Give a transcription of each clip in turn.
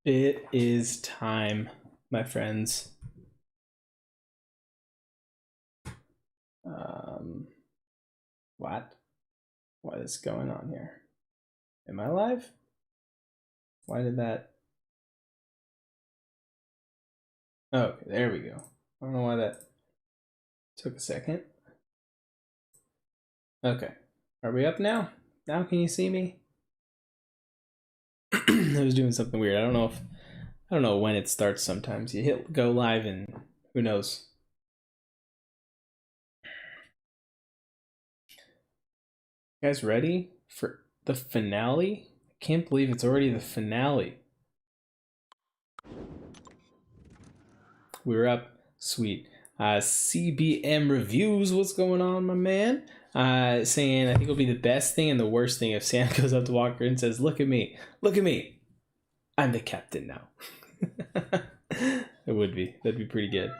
It is time, my friends. What? What is going on here? Am I live? Why did that? Oh, okay, there we go. I don't know why that took a second. Okay, are we up now? Now can you see me? I was doing something weird. I don't know when it starts. Sometimes you hit go live and who knows. You guys ready for the finale? I can't believe it's already the finale. We're up. Sweet. CBM Reviews, what's going on, my man? Saying I think it'll be the best thing and the worst thing if Sam goes up to Walker and says, look at me, I'm the captain now. It would be. That'd be pretty good.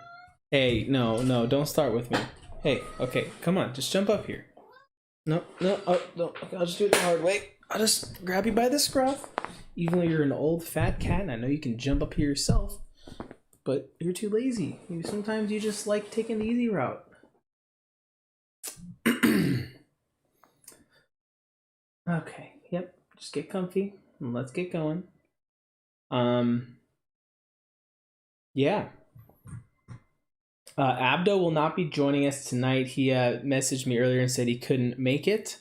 Hey, no, don't start with me. Hey, okay, come on, just jump up here. No, oh, no, okay, I'll just do it the hard way. I'll just grab you by the scruff. Even though you're an old fat cat and I know you can jump up here yourself, but you're too lazy. Sometimes you just like taking the easy route. Okay, yep, just get comfy and let's get going. Yeah. Abdo will not be joining us tonight. He messaged me earlier and said he couldn't make it.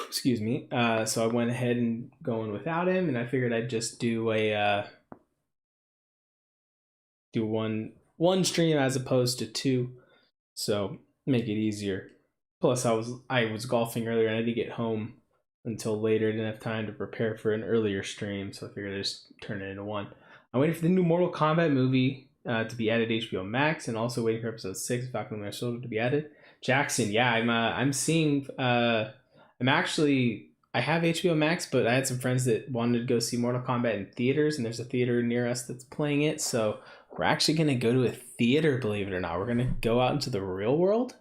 Excuse me. So I went ahead and going without him, and I figured I'd just do a do one stream as opposed to two, so make it easier. Plus, I was golfing earlier, and I didn't get home until later. I didn't have time to prepare for an earlier stream, so I figured I'd just turn it into one. I'm waiting for the new Mortal Kombat movie to be added to HBO Max, and also waiting for episode 6 of Falcon and Soldier to be added. Jackson, yeah, I'm seeing. I have HBO Max, but I had some friends that wanted to go see Mortal Kombat in theaters, and there's a theater near us that's playing it, so we're actually going to go to a theater, believe it or not. We're going to go out into the real world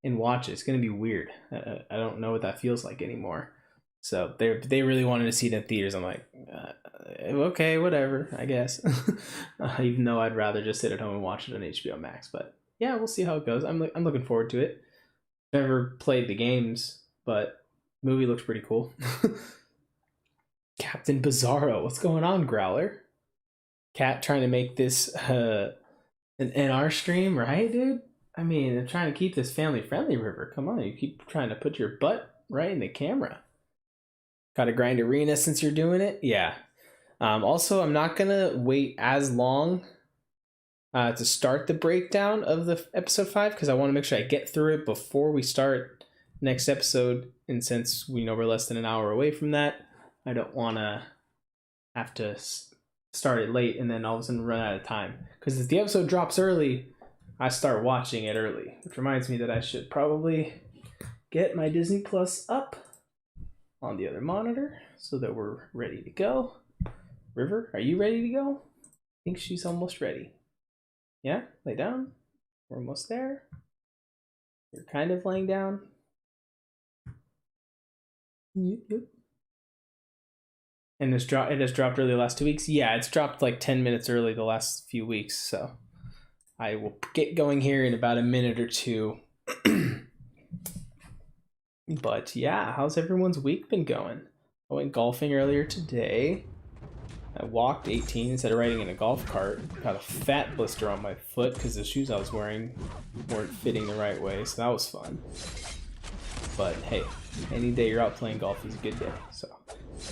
and watch it. It's going to be weird. I don't know what that feels like anymore. So they really wanted to see it in theaters. I'm like, okay, whatever, I guess. Even though I'd rather just sit at home and watch it on HBO Max. But yeah, we'll see how it goes. I'm looking forward to it. Never played the games, but the movie looks pretty cool. Captain Bizarro, what's going on, Growler? Cat trying to make this an NR stream, right, dude? I mean, I'm trying to keep this family friendly, River. Come on, you keep trying to put your butt right in the camera. Gotta grind arena since you're doing it? Yeah. Also, I'm not gonna wait as long to start the breakdown of the episode 5 because I want to make sure I get through it before we start next episode. And since we know we're less than an hour away from that, I don't want to have to start it late and then all of a sudden run out of time. Because if the episode drops early, I start watching it early, which reminds me that I should probably get my Disney Plus up on the other monitor so that we're ready to go. River, are you ready to go? I think she's almost ready. Yeah, lay down. We're almost there. You're kind of laying down. Yep. And it has dropped early the last 2 weeks. Yeah, it's dropped like 10 minutes early the last few weeks. So I will get going here in about a minute or two. But yeah, how's everyone's week been going? I went golfing earlier today. I walked 18 instead of riding in a golf cart. Got a fat blister on my foot because the shoes I was wearing weren't fitting the right way, so that was fun. But hey, any day you're out playing golf is a good day, so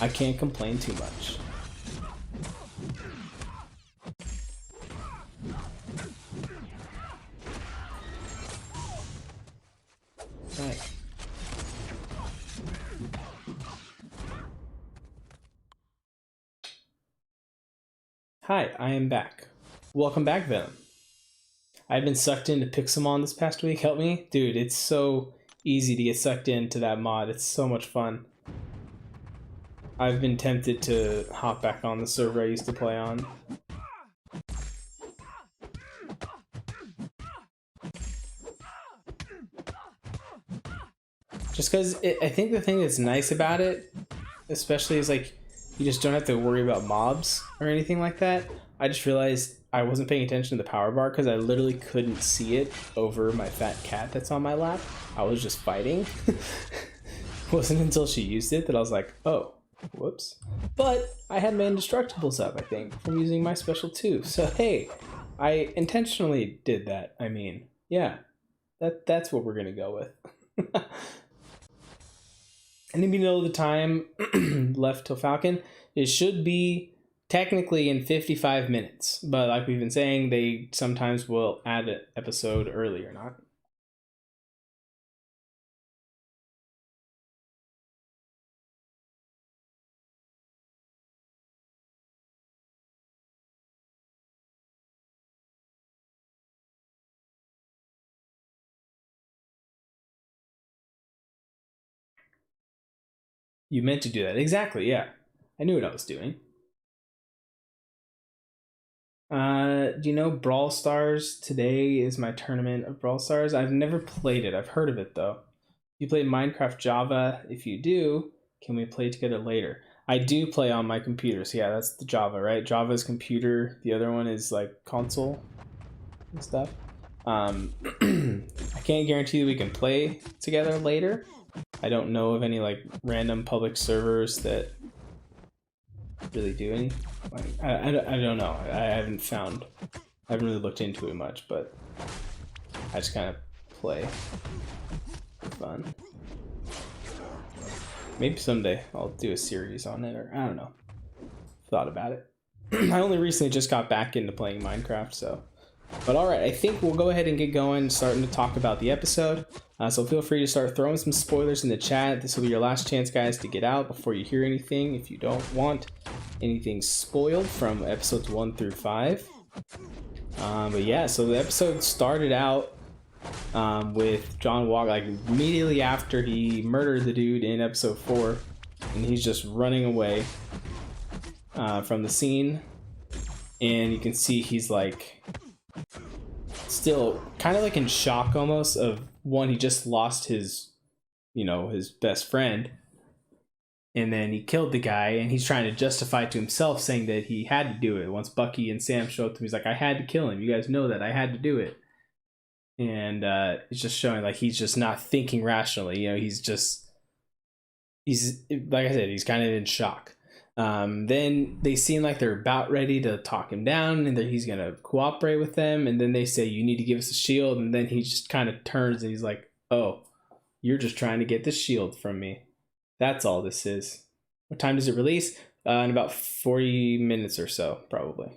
I can't complain too much. Right. Hi, I am back. Welcome back, Venom. I've been sucked into Pixelmon this past week. Help me? Dude, it's so easy to get sucked into that mod. It's so much fun. I've been tempted to hop back on the server I used to play on. Just because I think the thing that's nice about it, especially, is like you just don't have to worry about mobs or anything like that. I just realized I wasn't paying attention to the power bar because I literally couldn't see it over my fat cat that's on my lap. I was just fighting. It wasn't until she used it that I was like, oh, whoops. But I had my indestructibles up, I think, from using my special too. So hey, I intentionally did that. I mean, yeah, that's what we're gonna go with. And if you know the time left till Falcon, it should be technically in 55 minutes. But like we've been saying, they sometimes will add an episode early or not. You meant to do that. Exactly, yeah. I knew what I was doing. Do you know Brawl Stars? Today is my tournament of Brawl Stars. I've never played it. I've heard of it though. You play Minecraft Java? If you do, can we play together later? I do play on my computer, so yeah, that's the Java, right? Java is computer. The other one is like console and stuff. I can't guarantee that we can play together later. I don't know of any like random public servers that really do any. Like, I don't know. I haven't really looked into it much, but I just kind of play for fun. Maybe someday I'll do a series on it, or I don't know. Thought about it. I only recently just got back into playing Minecraft, so. But all right, I think we'll go ahead and get going, starting to talk about the episode. So feel free to start throwing some spoilers in the chat. This will be your last chance, guys, to get out before you hear anything. If you don't want anything spoiled from episodes 1 through 5. But yeah, so the episode started out with John Walker, like immediately after he murdered the dude in episode 4, and he's just running away from the scene, and you can see he's like still kind of like in shock almost of one, he just lost his, his best friend, and then he killed the guy, and he's trying to justify to himself saying that he had to do it. Once Bucky and Sam show up to him, he's like, I had to kill him. You guys know that I had to do it. And it's just showing like he's just not thinking rationally. He's like I said, he's kind of in shock. Then they seem like they're about ready to talk him down and that he's going to cooperate with them. And then they say, you need to give us a shield. And then he just kind of turns and he's like, oh, you're just trying to get the shield from me. That's all this is. What time does it release? In about 40 minutes or so, probably.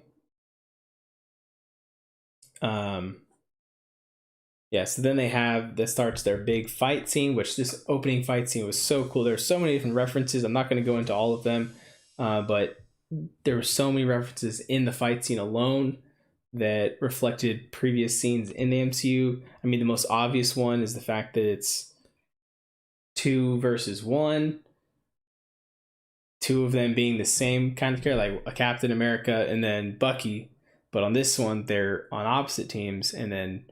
Yeah, so then that starts their big fight scene, which this opening fight scene was so cool. There's so many different references. I'm not going to go into all of them, but there were so many references in the fight scene alone that reflected previous scenes in the MCU. I mean, the most obvious one is the fact that it's 2 versus 1. 2 of them being the same kind of character, like a Captain America and then Bucky. But on this one, they're on opposite teams, and then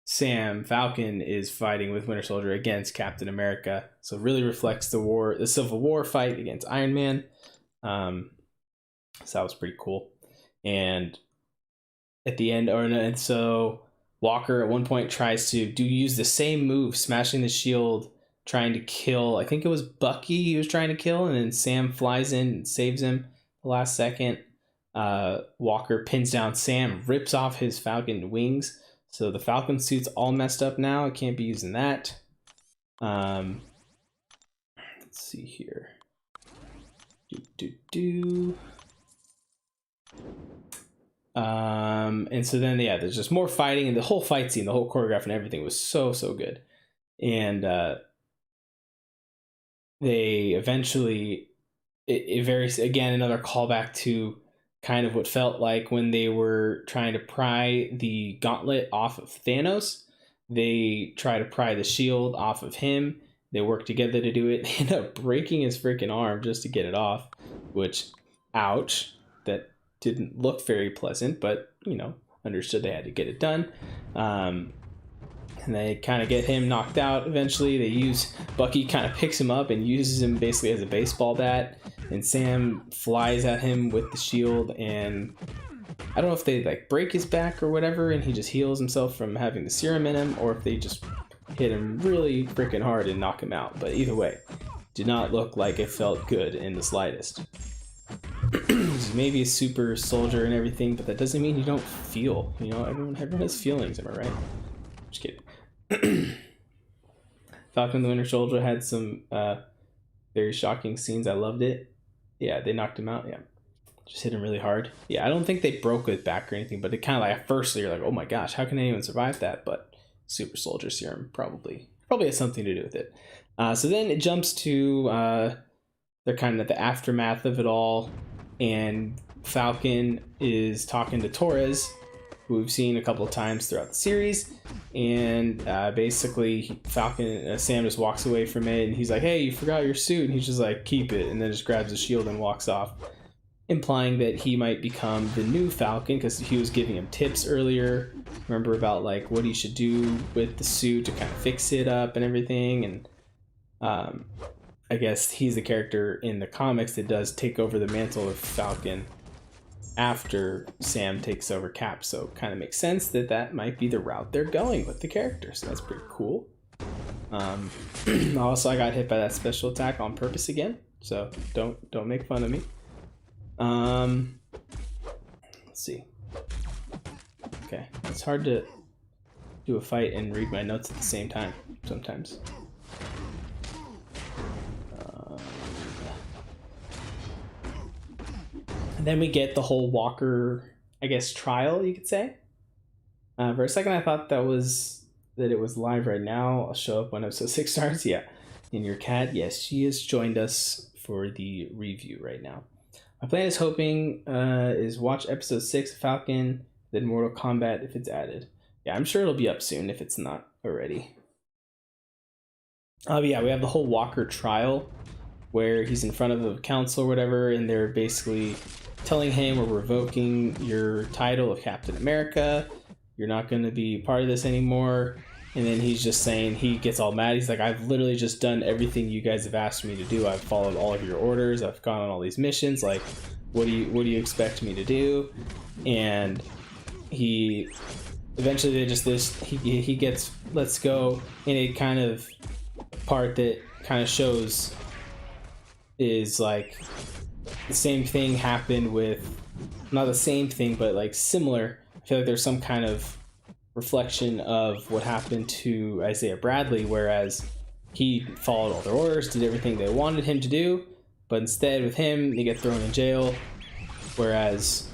Sam Falcon is fighting with Winter Soldier against Captain America. So it really reflects the Civil War fight against Iron Man. So that was pretty cool. And at the end, and so Walker at one point tries to use the same move, smashing the shield, trying to kill, I think it was Bucky he was trying to kill, and then Sam flies in and saves him the last second. Walker pins down Sam, rips off his Falcon wings. So the Falcon suit's all messed up now. I can't be using that. Let's see here. And so then, yeah, there's just more fighting, and the whole fight scene, the whole choreograph and everything was so good. And they eventually, it varies, again, another callback to kind of what felt like when they were trying to pry the gauntlet off of Thanos. They try to pry the shield off of him. They work together to do it. They end up breaking his freaking arm just to get it off, which, ouch, that didn't look very pleasant, but, understood they had to get it done. And they kind of get him knocked out eventually. Bucky kind of picks him up and uses him basically as a baseball bat. and Sam flies at him with the shield, and I don't know if they like break his back or whatever and he just heals himself from having the serum in him, or if they just hit him really freaking hard and knock him out. But either way, did not look like it felt good in the slightest. He's maybe a super soldier and everything, but that doesn't mean you don't feel. You know, everyone has feelings, am I right? Just kidding. Falcon the Winter Soldier had some very shocking scenes. I loved it. Yeah, they knocked him out. Yeah, just hit him really hard. Yeah, I don't think they broke his back or anything, but it kind of like at first you're like, oh my gosh, how can anyone survive that? But super soldier serum probably has something to do with it. So then it jumps to they're kind of the aftermath of it all, and Falcon is talking to Torres, who we've seen a couple of times throughout the series, and basically Falcon Sam just walks away from it, and he's like, hey, you forgot your suit, and he's just like, keep it, and then just grabs his shield and walks off, implying that he might become the new Falcon, because he was giving him tips earlier, remember, about like what he should do with the suit to kind of fix it up and everything. And I guess he's the character in the comics that does take over the mantle of Falcon after Sam takes over Cap, so kind of makes sense that that might be the route they're going with the character, so that's pretty cool. Also, I got hit by that special attack on purpose again, so don't make fun of me. Let's see. Okay, it's hard to do a fight and read my notes at the same time sometimes. And then we get the whole Walker, I guess, trial, you could say. For a second, I thought that it was live right now. I'll show up when episode 6 starts. Yeah, and your cat, yes, she has joined us for the review right now. My plan is is watch episode 6 of Falcon, then Mortal Kombat if it's added. Yeah, I'm sure it'll be up soon if it's not already. But yeah, we have the whole Walker trial where he's in front of a council or whatever, and they're basically telling him, we're revoking your title of Captain America. You're not going to be part of this anymore. And then he's just saying, he gets all mad. He's like, I've literally just done everything you guys have asked me to do. I've followed all of your orders. I've gone on all these missions. Like, what do you expect me to do? And he eventually he gets let's go in a kind of part that kind of shows is like the same thing happened with, not the same thing, but like similar. I feel like there's some kind of reflection of what happened to Isaiah Bradley, whereas he followed all their orders, did everything they wanted him to do, but instead with him, they get thrown in jail, whereas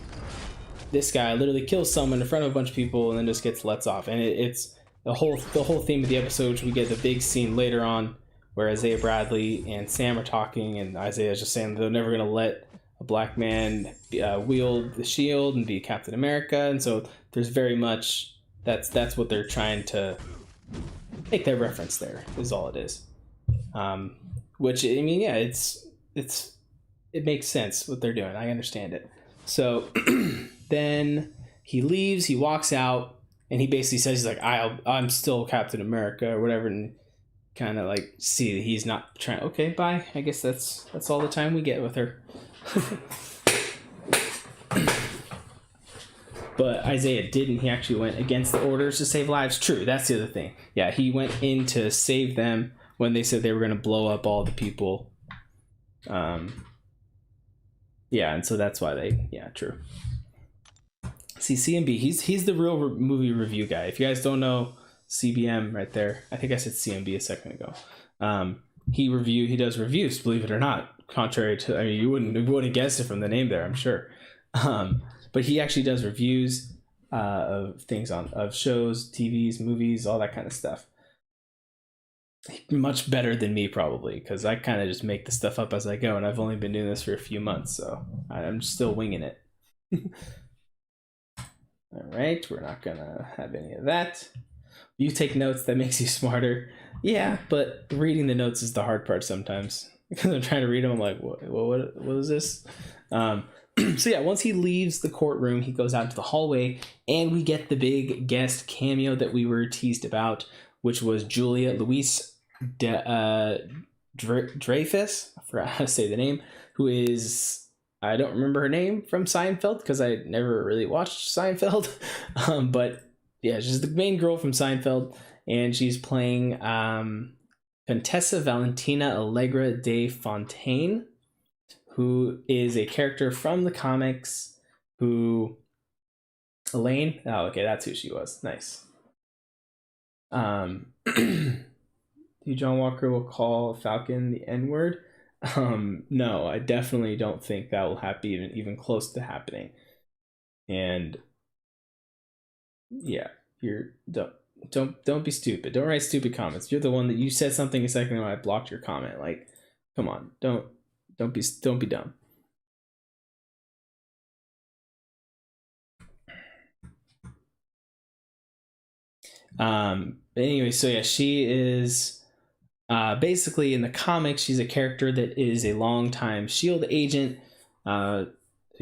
this guy literally kills someone in front of a bunch of people and then just gets lets off. And it's the whole theme of the episode, which we get the big scene later on where Isaiah Bradley and Sam are talking, and Isaiah's just saying they're never going to let a black man wield the shield and be Captain America. And so there's very much that's what they're trying to make their reference there, is all it is. Which, I mean, yeah, it makes sense what they're doing. I understand it. So then he leaves, he walks out, and he basically says, he's like, I'm still Captain America or whatever, and kind of like see that he's not trying. Okay, bye. I guess that's all the time we get with her. But Isaiah didn't. He actually went against the orders to save lives. True, that's the other thing. Yeah, he went in to save them when they said they were going to blow up all the people. Yeah, and so that's why true. See, CMB, he's the real movie review guy. If you guys don't know, CBM right there. I think I said CMB a second ago. He does reviews, believe it or not. Contrary to, I mean, you wouldn't guess it from the name there, I'm sure. But he actually does reviews of things of shows, TVs, movies, all that kind of stuff. Much better than me, probably, because I kind of just make the stuff up as I go, and I've only been doing this for a few months, so I'm still winging it. All right, we're not gonna have any of that. You take notes, that makes you smarter. Yeah, but reading the notes is the hard part sometimes. Because I'm trying to read them, I'm like, what is this? So yeah, once he leaves the courtroom, he goes out into the hallway, and we get the big guest cameo that we were teased about, which was Julia Louis Dreyfus, I forgot how to say the name, who is, I don't remember her name from Seinfeld because I never really watched Seinfeld. But yeah, she's the main girl from Seinfeld, and she's playing Contessa Valentina Allegra de Fontaine, who is a character from the comics. Who Elaine? Oh, okay, that's who she was. Nice. John Walker will call Falcon the N word. No, I definitely don't think that will happen, even close to happening. And yeah, you're don't be stupid. Don't write stupid comments. You're the one that you said something a second ago. I blocked your comment. Like, come on, don't be dumb. But anyway, so yeah, she is basically in the comics. She's a character that is a longtime Shield agent. I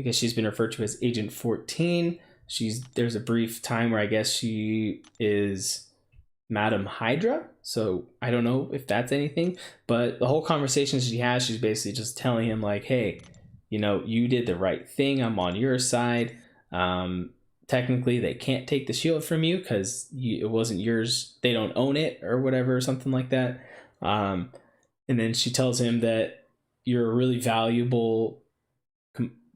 guess she's been referred to as Agent 14. There's a brief time where I guess she is Madam Hydra. So I don't know if that's anything, but the whole conversation she has, she's basically just telling him like, hey, you did the right thing. I'm on your side. Technically they can't take the shield from you because it wasn't yours. They don't own it or whatever, or something like that. And then she tells him that you're really valuable.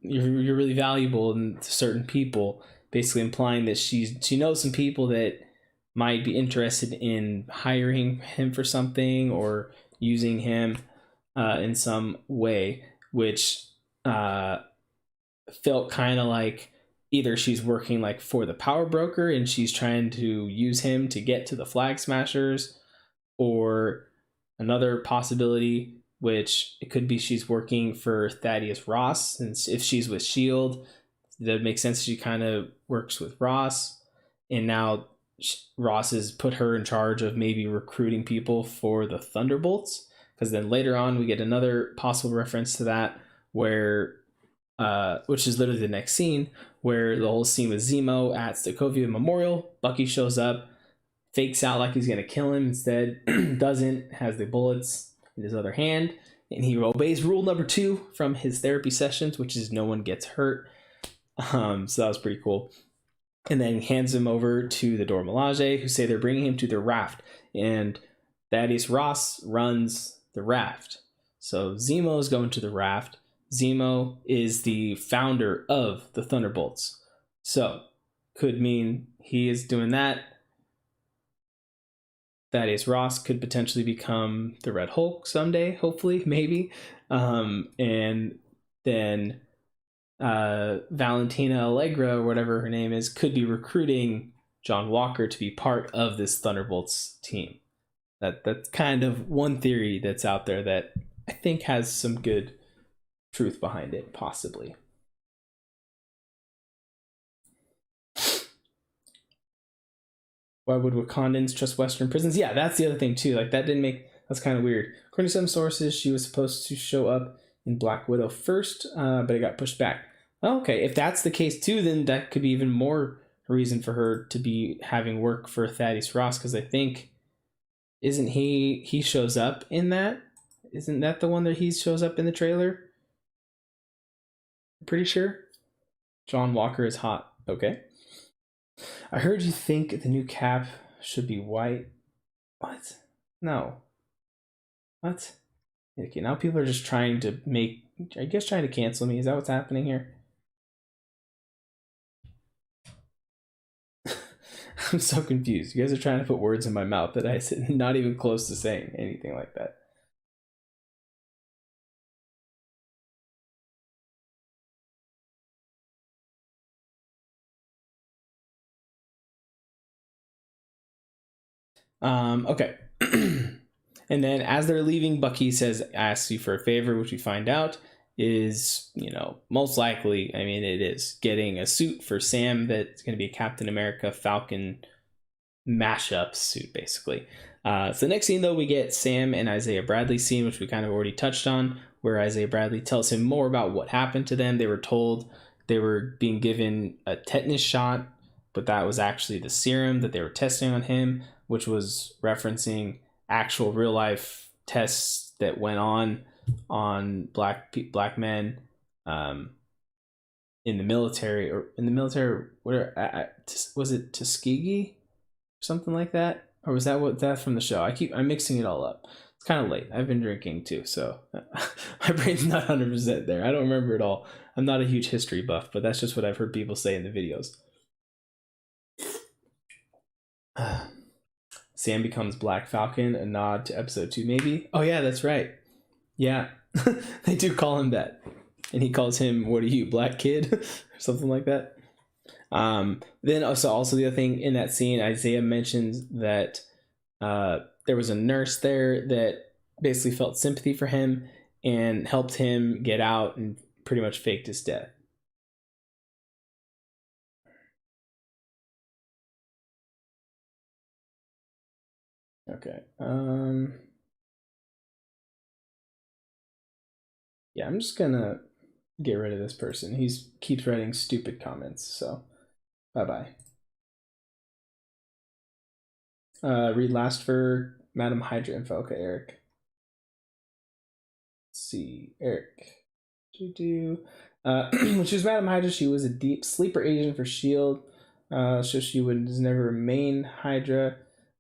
You're really valuable to certain people, basically implying that she knows some people that might be interested in hiring him for something or using him in some way, which felt kind of like either she's working like for the power broker and she's trying to use him to get to the Flag Smashers, or another possibility, which it could be she's working for Thaddeus Ross, and if she's with Shield, that makes sense. She kind of works with Ross, and now Ross has put her in charge of maybe recruiting people for the Thunderbolts, because then later on we get another possible reference to that where which is literally the next scene, where the whole scene with Zemo at Sokovia Memorial. Bucky shows up, fakes out like he's gonna kill him, instead doesn't, has the bullets in his other hand, and he obeys rule number 2 from his therapy sessions, which is no one gets hurt. So that was pretty cool. And then hands him over to the Dora Milaje, who say they're bringing him to the raft, and Thaddeus Ross runs the raft. So Zemo's going to the raft. Zemo is the founder of the Thunderbolts, so could mean he is doing that. Thaddeus Ross could potentially become the Red Hulk someday, hopefully, maybe. And then Valentina Allegra, or whatever her name is, could be recruiting John Walker to be part of this Thunderbolts team. That's kind of one theory that's out there that I think has some good truth behind it, possibly. Why would Wakandans trust Western prisons? Yeah, that's the other thing too. Like that's kind of weird. According to some sources, she was supposed to show up in Black Widow first, but it got pushed back. Okay, if that's the case too, then that could be even more reason for her to be having work for Thaddeus Ross, because I think, isn't he shows up in that? Isn't that the one that he shows up in the trailer? I'm pretty sure. John Walker is hot. Okay. I heard you think the new Cap should be white. What? No. What? Okay, now people are just trying to trying to cancel me. Is that what's happening here? I'm so confused. You guys are trying to put words in my mouth that I said, not even close to saying anything like that. Okay. And then as they're leaving, Bucky asks you for a favor, which we find out is, most likely, I mean, it is getting a suit for Sam that's going to be a Captain America Falcon mashup suit, basically. So next scene, though, we get Sam and Isaiah Bradley scene, which we kind of already touched on, where Isaiah Bradley tells him more about what happened to them. They were told they were being given a tetanus shot, but that was actually the serum that they were testing on him, which was referencing actual real life tests that went on black men in the military, where was it Tuskegee or something like that, or was that from the show? I'm mixing it all up. It's kind of late. I've been drinking too, so my brain's not 100% there. I don't remember it all. I'm not a huge history buff, but that's just what I've heard people say in the videos. Sam becomes Black Falcon, a nod to episode 2, maybe? Oh yeah, that's right. Yeah, they do call him that. And he calls him, what are you, black kid? Or something like that. Then also the other thing in that scene, Isaiah mentions that there was a nurse there that basically felt sympathy for him and helped him get out and pretty much faked his death. Okay. Yeah, I'm just gonna get rid of this person. He keeps writing stupid comments, so bye-bye. Read last for Madam Hydra info. Okay, Eric. Let's see, Eric. When she was Madam Hydra, she was a deep sleeper agent for S.H.I.E.L.D., so she was never a main Hydra,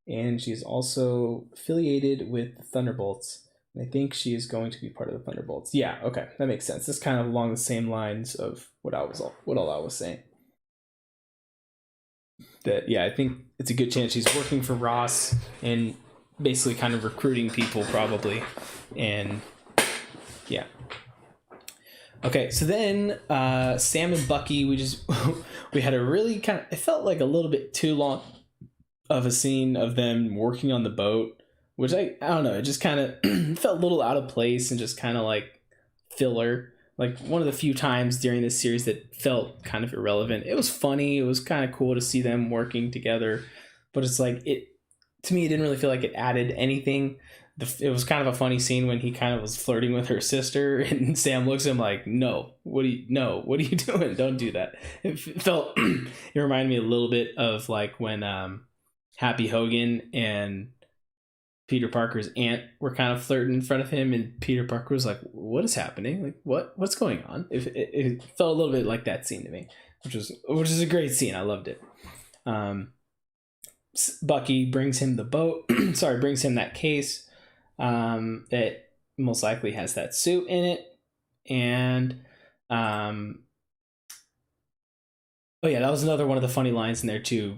and she's also affiliated with the Thunderbolts. And I think she is going to be part of the Thunderbolts. Yeah, okay, that makes sense. That's kind of along the same lines of what all I was saying. That, yeah, I think it's a good chance she's working for Ross and basically kind of recruiting people probably. And yeah. Okay, so then Sam and Bucky, we had a really kind of, it felt like a little bit too long of a scene of them working on the boat, which I don't know, it just kind of felt a little out of place and just kind of like filler. Like one of the few times during this series that felt kind of irrelevant. It was funny. It was kind of cool to see them working together, but it's like to me, it didn't really feel like it added anything. It was kind of a funny scene when he kind of was flirting with her sister, and Sam looks at him like, "No, what are you doing? Don't do that." It felt, it reminded me a little bit of like when Happy Hogan and Peter Parker's aunt were kind of flirting in front of him, and Peter Parker was like, "What is happening? Like, what's going on?" It felt a little bit like that scene to me, which is a great scene. I loved it. Bucky brings him the boat. Brings him that case that most likely has that suit in it, and oh yeah, that was another one of the funny lines in there too.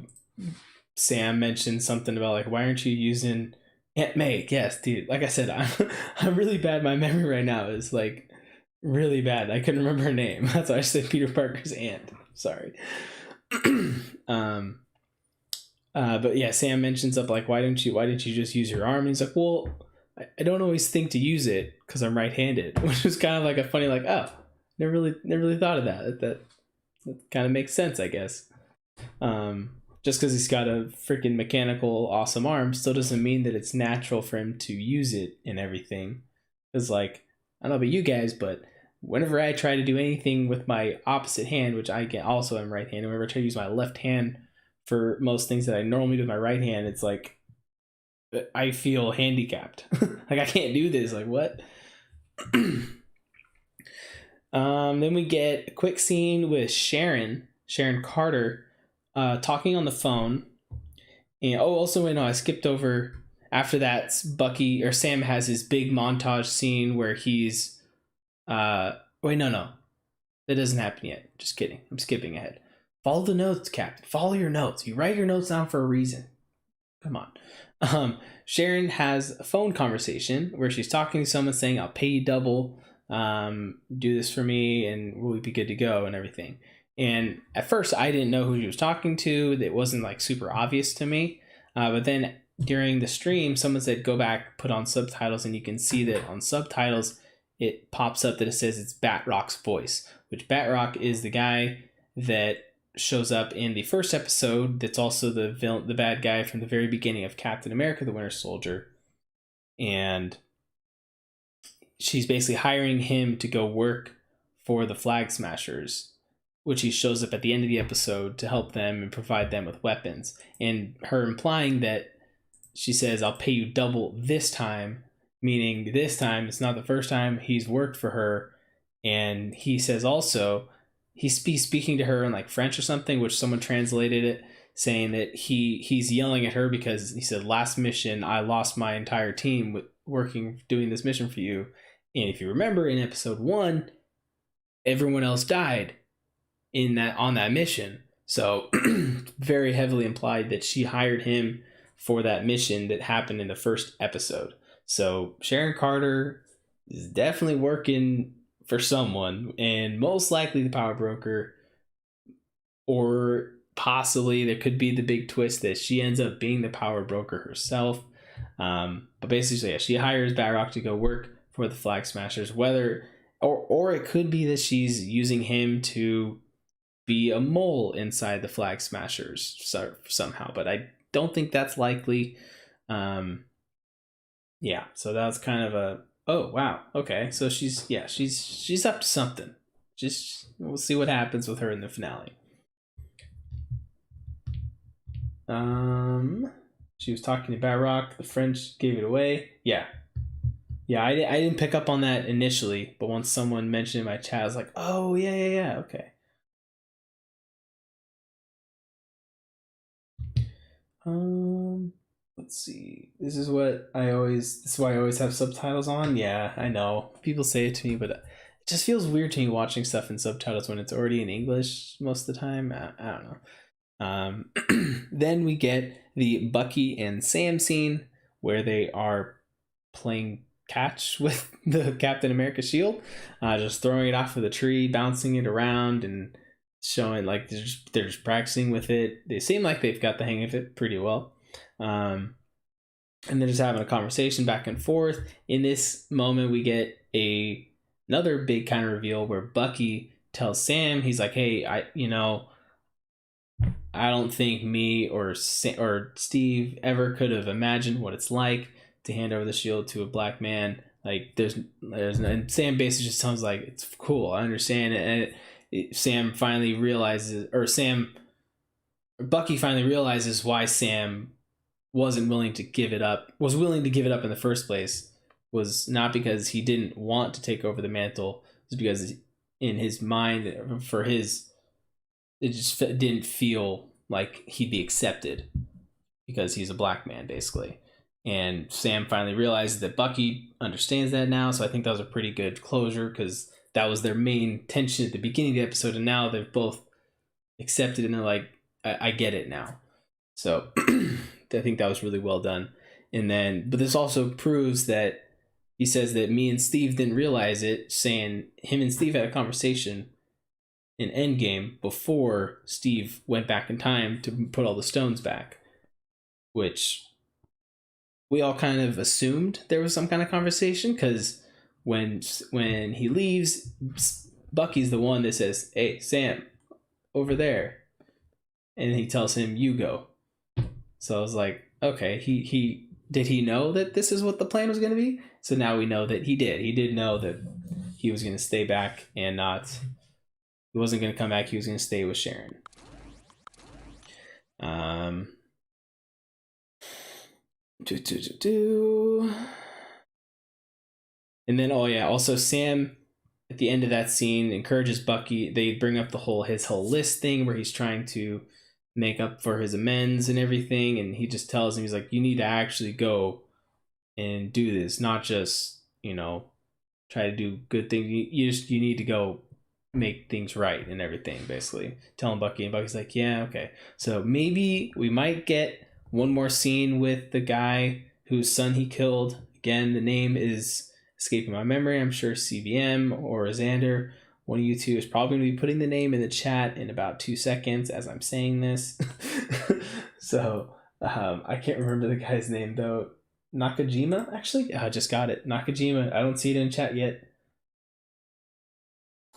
Sam mentioned something about like, "Why aren't you using Aunt May?" Yes, dude. Like I said, I'm really bad. My memory right now is like really bad. I couldn't remember her name. That's why I said Peter Parker's aunt. Sorry. But yeah, Sam mentions up like, why didn't you just use your arm? And he's like, well, I don't always think to use it because I'm right-handed, which is kind of like a funny like, oh, never really thought of that. That kind of makes sense, I guess. Just because he's got a freaking mechanical awesome arm still doesn't mean that it's natural for him to use it and everything. It's like, I don't know about you guys, but whenever I try to do anything with my opposite hand, which I also am right-handed, whenever I try to use my left hand for most things that I normally do with my right hand, it's like I feel handicapped. Like I can't do this. Like what? Then we get a quick scene with Sharon Carter, talking on the phone. And also wait, no, I skipped over. After that, Bucky or Sam has his big montage scene where he's wait, no. That doesn't happen yet. Just kidding. I'm skipping ahead. Follow the notes, Captain. Follow your notes. You write your notes down for a reason. Come on. Sharon has a phone conversation where she's talking to someone saying, "I'll pay you double. Do this for me and we'll be good to go," and everything. And at first I didn't know who she was talking to. It wasn't like super obvious to me. But then during the stream, someone said, go back, put on subtitles, and you can see that on subtitles, it pops up that it says it's Batrock's voice, which Batrock is the guy that shows up in the first episode. That's also the bad guy from the very beginning of Captain America, the Winter Soldier. And she's basically hiring him to go work for the Flag Smashers, which he shows up at the end of the episode to help them and provide them with weapons. And her implying that she says, "I'll pay you double this time," meaning this time it's not the first time he's worked for her. And he says also he's speaking to her in like French or something, which someone translated it, saying that he's yelling at her because he said, last mission I lost my entire team with working doing this mission for you. And if you remember in episode 1, everyone else died in that on that mission. So very heavily implied that she hired him for that mission that happened in the first episode. So Sharon Carter is definitely working for someone, and most likely the power broker, or possibly there could be the big twist that she ends up being the power broker herself. But basically, yeah, she hires Barrock to go work for the Flag Smashers, whether or it could be that she's using him to be a mole inside the Flag Smashers somehow, but I don't think that's likely. Yeah, so that's kind of a, oh wow, okay, so she's up to something. Just we'll see what happens with her in the finale. She was talking to Barrock. The French gave it away. Yeah, I didn't pick up on that initially, but once someone mentioned it in my chat, I was like, oh yeah, okay. Let's see. This is why I always have subtitles on. Yeah, I know. People say it to me, but it just feels weird to me watching stuff in subtitles when it's already in English most of the time. I don't know. Then we get the Bucky and Sam scene where they are playing catch with the Captain America shield, just throwing it off of the tree, bouncing it around, and showing like they're just practicing with it. They seem like they've got the hang of it pretty well. And they're just having a conversation back and forth. In this moment, we get another big kind of reveal where Bucky tells Sam, he's like, "Hey, I don't think me or Steve ever could have imagined what it's like to hand over the shield to a black man. Like, and Sam basically just sounds like, it's cool, I understand it." And Sam finally realizes, Bucky finally realizes why Sam wasn't willing to give it up, was willing to give it up in the first place, was not because he didn't want to take over the mantle, it's because in his mind, it just didn't feel like he'd be accepted because he's a black man, basically. And Sam finally realizes that Bucky understands that now, so I think that was a pretty good closure, because that was their main tension at the beginning of the episode, and now they've both accepted and they're like, I get it now. So I think that was really well done. And then, but this also proves that he says that me and Steve didn't realize it, saying him and Steve had a conversation in Endgame before Steve went back in time to put all the stones back, which we all kind of assumed there was some kind of conversation, because when he leaves, Bucky's the one that says, "Hey, Sam, over there," and he tells him, "You go." So I was like, okay, he did he know that this is what the plan was going to be? So now we know that he did know that he was going to stay back and he wasn't going to come back. He was going to stay with Sharon. And then, oh yeah, also Sam at the end of that scene encourages Bucky. They bring up his whole list thing where he's trying to make up for his amends and everything, and he just tells him, he's like, you need to actually go and do this, not just try to do good things. You need to go make things right and everything, basically telling Bucky. And Bucky's like, yeah, okay. So maybe we might get one more scene with the guy whose son he killed. Again, the name is escaping my memory. I'm sure CBM or Xander, one of you two, is probably going to be putting the name in the chat in about 2 seconds as I'm saying this. So I can't remember the guy's name though. Nakajima, actually? I just got it. Nakajima. I don't see it in chat yet.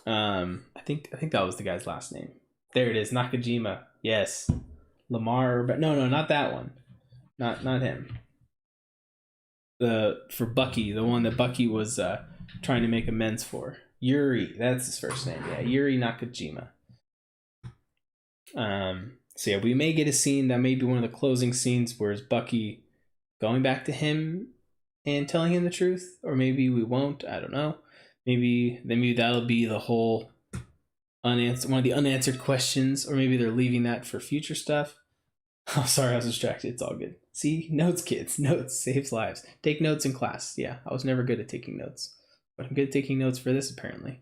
I think that was the guy's last name. There it is, Nakajima. Yes. Lamar, but no, not that one. Not him. For Bucky, the one that Bucky was trying to make amends for. Yuri, that's his first name. Yeah, Yuri Nakajima. So yeah, we may get a scene that may be one of the closing scenes where it's Bucky going back to him and telling him the truth, or maybe we won't. I don't know. Maybe that'll be the whole unanswered one of the unanswered questions, or maybe they're leaving that for future stuff. Oh, sorry, I was distracted. It's all good. See, notes, kids. Notes saves lives. Take notes in class. Yeah, I was never good at taking notes, but I'm good at taking notes for this apparently.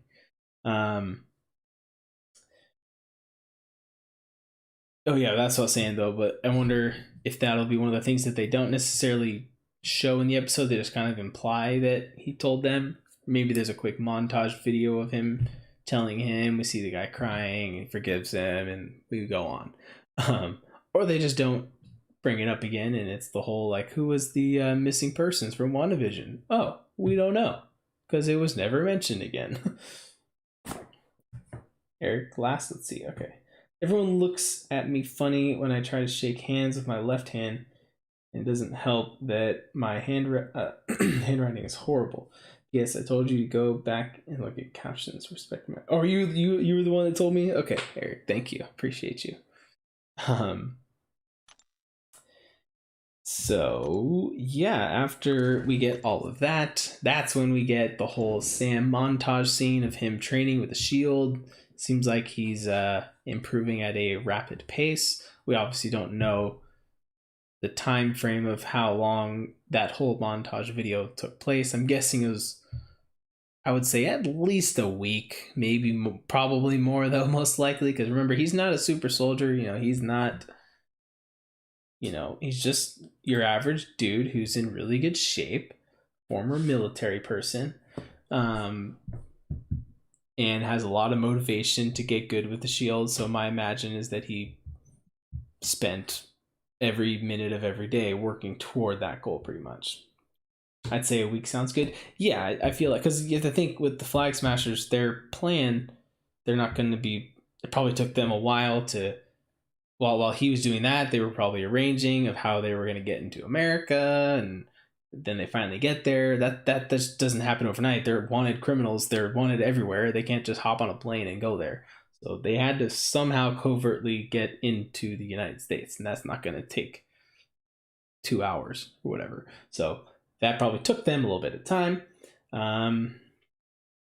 Oh yeah, that's what I was saying though. But I wonder if that'll be one of the things that they don't necessarily show in the episode. They just kind of imply that he told them. Maybe there's a quick montage video of him telling him. We see the guy crying, and he forgives him, and we go on. Or they just don't bring it up again, and it's the whole like, who was the missing persons from WandaVision? Oh, we don't know because it was never mentioned again. Eric, last, let's see. Okay. Everyone looks at me funny when I try to shake hands with my left hand. It doesn't help that my handwriting is horrible. Yes, I told you to go back and look at captions. Respect my. Oh, you were the one that told me. Okay, Eric, thank you. Appreciate you. So yeah, after we get all of that, that's when we get the whole Sam montage scene of him training with the shield. Seems like he's improving at a rapid pace. We obviously don't know the time frame of how long that whole montage video took place. I'm guessing it was, I would say, at least a week, maybe probably more though, most likely, because remember, he's not a super soldier. He's not, he's just your average dude who's in really good shape, former military person, and has a lot of motivation to get good with the shield. So my imagine is that he spent every minute of every day working toward that goal pretty much. I'd say a week sounds good. Yeah, I feel like, because you have to think with the Flag Smashers, their plan, they're not going to be, it probably took them a while to, while he was doing that, they were probably arranging of how they were going to get into America, and then they finally get there. That just doesn't happen overnight. They're wanted criminals. They're wanted everywhere. They can't just hop on a plane and go there. So they had to somehow covertly get into the United States, and that's not going to take 2 hours or whatever. So that probably took them a little bit of time.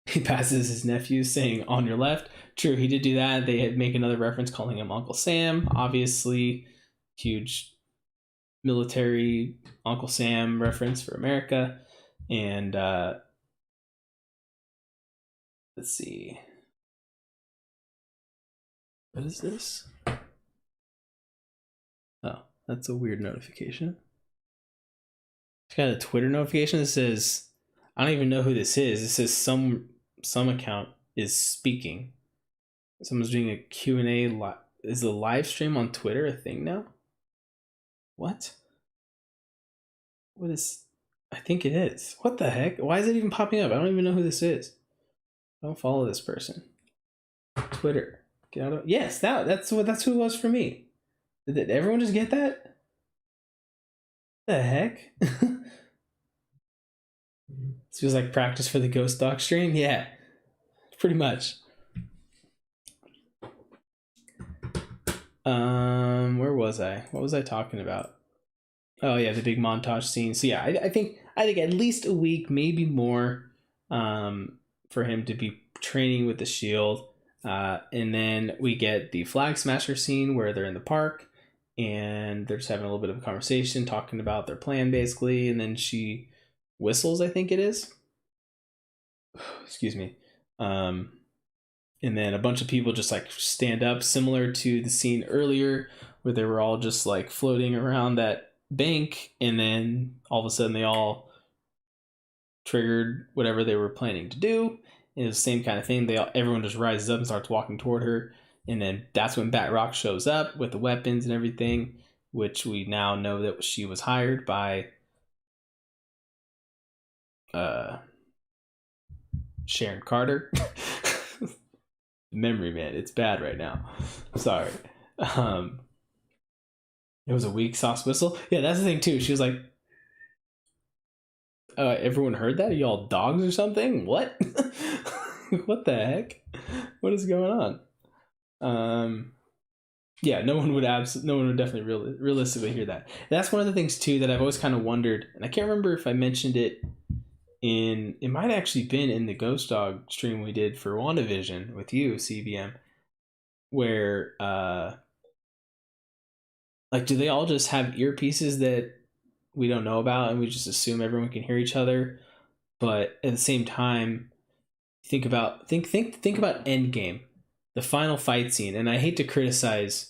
He passes his nephew saying, "On your left." True, he did do that. They make another reference calling him Uncle Sam. Obviously, huge military Uncle Sam reference for America. And let's see. What is this? Oh, that's a weird notification. It's got a Twitter notification that says, I don't even know who this is. It says some account is speaking. Someone's doing a Q&A. Is the live stream on Twitter a thing now? What is, I think it is. What the heck? Why is it even popping up? I don't even know who this is. I don't follow this person. Twitter. Get out of, yes, that's who it was for me. Did everyone just get that? The heck? This feels like practice for the Ghost Dog stream. Yeah, pretty much. Where was I? What was I talking about? Oh yeah, the big montage scene. So yeah, I think at least a week, maybe more, for him to be training with the shield. And then we get the Flag Smasher scene where they're in the park and they're just having a little bit of a conversation, talking about their plan basically. And then she whistles, I think it is. Excuse me. And then a bunch of people just like stand up, similar to the scene earlier where they were all just like floating around that bank, and then all of a sudden they all triggered whatever they were planning to do. And it's the same kind of thing. Everyone just rises up and starts walking toward her, and then that's when Batroc shows up with the weapons and everything, which we now know that she was hired by Sharon Carter. Memory, man, it's bad right now. Sorry. It was a weak sauce whistle. Yeah, that's the thing too. She was like, everyone heard that? Are y'all dogs or something? What? What the heck? What is going on? Yeah, no one would definitely realistically hear that. And that's one of the things too that I've always kind of wondered, and I can't remember if I mentioned it in. It might actually been in the Ghost Dog stream we did for WandaVision with you, CBM, where like, do they all just have earpieces that we don't know about, and we just assume everyone can hear each other? But at the same time, think about Endgame, the final fight scene, and I hate to criticize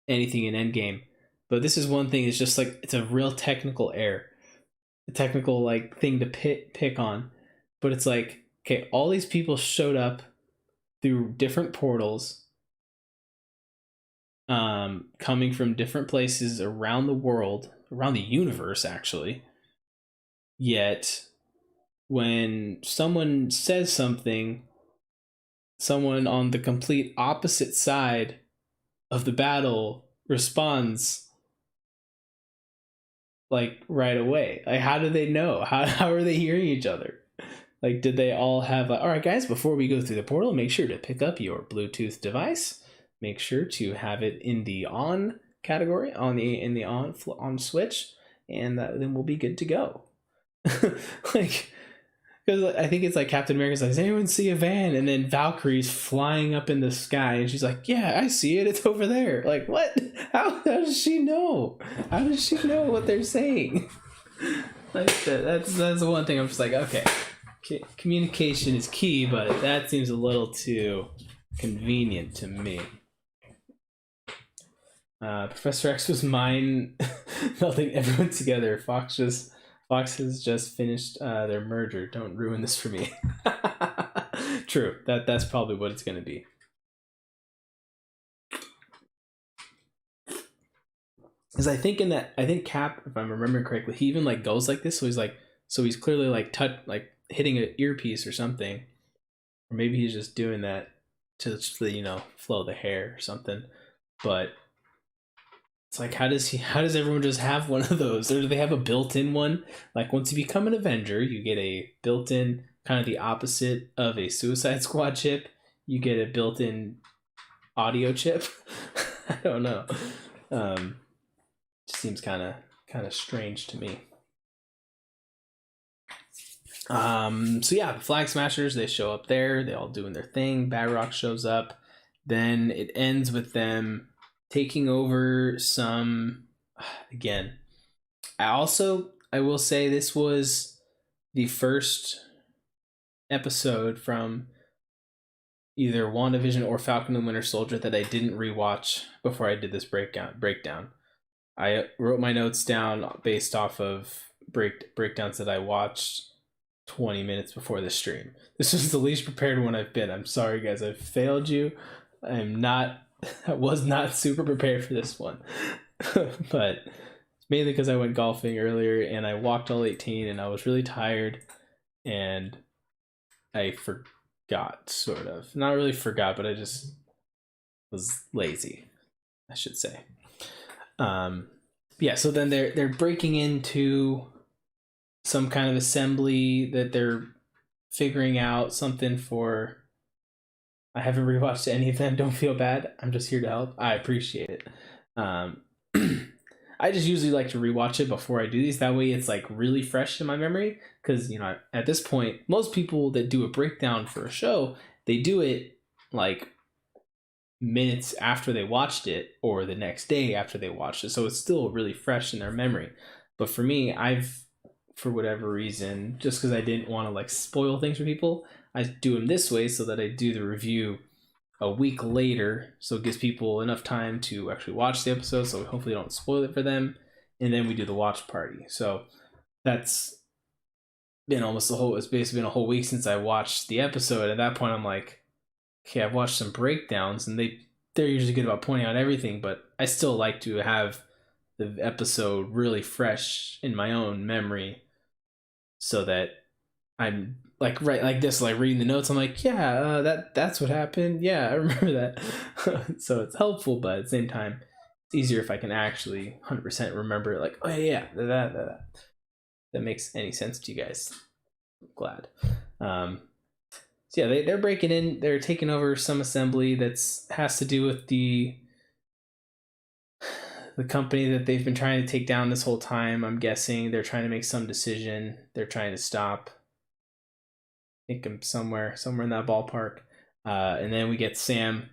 anything in Endgame, but this is one thing. It's just like it's a real technical error, a technical like thing to pick on. But it's like, okay, all these people showed up through different portals, coming from different places around the world, around the universe, actually. Yet, when someone says something, someone on the complete opposite side of the battle responds like right away. Like, how do they know? How are they hearing each other? Like, did they all have all right, guys, before we go through the portal, make sure to pick up your Bluetooth device. Make sure to have it in the on category, in the on switch, and then we'll be good to go. Like, because I think it's like Captain America's like, does anyone see a van? And then Valkyrie's flying up in the sky, and she's like, yeah, I see it. It's over there. Like, what? How does she know? How does she know what they're saying? Like, that's the one thing I'm just like, okay, communication is key, but that seems a little too convenient to me. Professor X was mine melting everyone together. Fox has just finished their merger. Don't ruin this for me. True. That's probably what it's gonna be. Because I think Cap, if I'm remembering correctly, he even like goes like this. So he's clearly like hitting an earpiece or something, or maybe he's just doing that to flow the hair or something. But it's like, how does everyone just have one of those, or do they have a built-in one? Like, once you become an Avenger, you get a built-in, kind of the opposite of a Suicide Squad chip. You get a built-in audio chip. I don't know. Just seems kind of strange to me. So yeah, the Flag Smashers, they show up there. They all doing their thing. Badrock shows up. Then it ends with them taking over some. Again, I will say this was the first episode from either WandaVision or Falcon and Winter Soldier that I didn't rewatch before I did this breakdown. I wrote my notes down based off of breakdowns that I watched 20 minutes before the stream. This was the least prepared one I've been. I'm sorry, guys. I've failed you. I was not super prepared for this one. But mainly because I went golfing earlier and I walked all 18 and I was really tired and I forgot, sort of. Not really forgot, but I just was lazy, I should say. Yeah, so then they're breaking into some kind of assembly that they're figuring out something for. I haven't rewatched any of them. Don't feel bad. I'm just here to help. I appreciate it. I just usually like to rewatch it before I do these. That way it's like really fresh in my memory. Because, at this point, most people that do a breakdown for a show, they do it like minutes after they watched it or the next day after they watched it. So it's still really fresh in their memory. But for me, for whatever reason, just because I didn't want to like spoil things for people, I do them this way so that I do the review a week later, so it gives people enough time to actually watch the episode, so hopefully don't spoil it for them, and then we do the watch party. So that's been it's basically been a whole week since I watched the episode. At that point, I'm like, okay, I've watched some breakdowns, and they're usually good about pointing out everything, but I still like to have the episode really fresh in my own memory, so that I'm like this, like reading the notes. I'm like, yeah, that's what happened. Yeah, I remember that. So it's helpful, but at the same time, it's easier if I can actually 100% remember it. Like, oh yeah, that makes any sense to you guys. I'm glad. So yeah, they're breaking in. They're taking over some assembly has to do with the the company that they've been trying to take down this whole time. I'm guessing they're trying to make some decision. They're trying to stop. I think I'm somewhere in that ballpark. And then we get Sam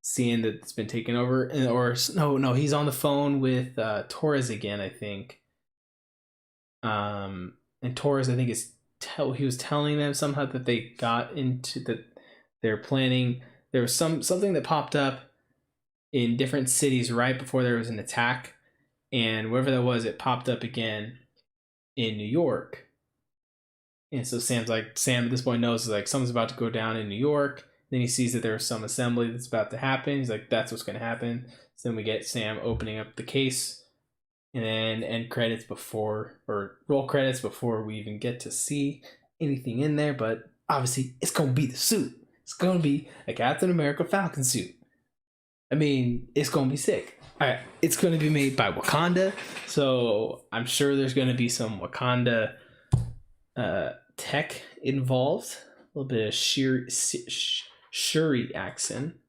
seeing that it's been taken over, or no, he's on the phone with Torres again, I think. And Torres, I think, he was telling them somehow that they got into that they're planning. There was something that popped up in different cities right before there was an attack, and wherever that was, it popped up again in New York. And so Sam at this point knows like something's about to go down in New York. Then he sees that there's some assembly that's about to happen. He's like, that's what's going to happen. So then we get Sam opening up the case, and then roll credits before we even get to see anything in there. But obviously, it's going to be the suit. It's going to be a Captain America Falcon suit. I mean, it's going to be sick. All right, it's going to be made by Wakanda, so I'm sure there's going to be some Wakanda tech involved. A little bit of Shuri action.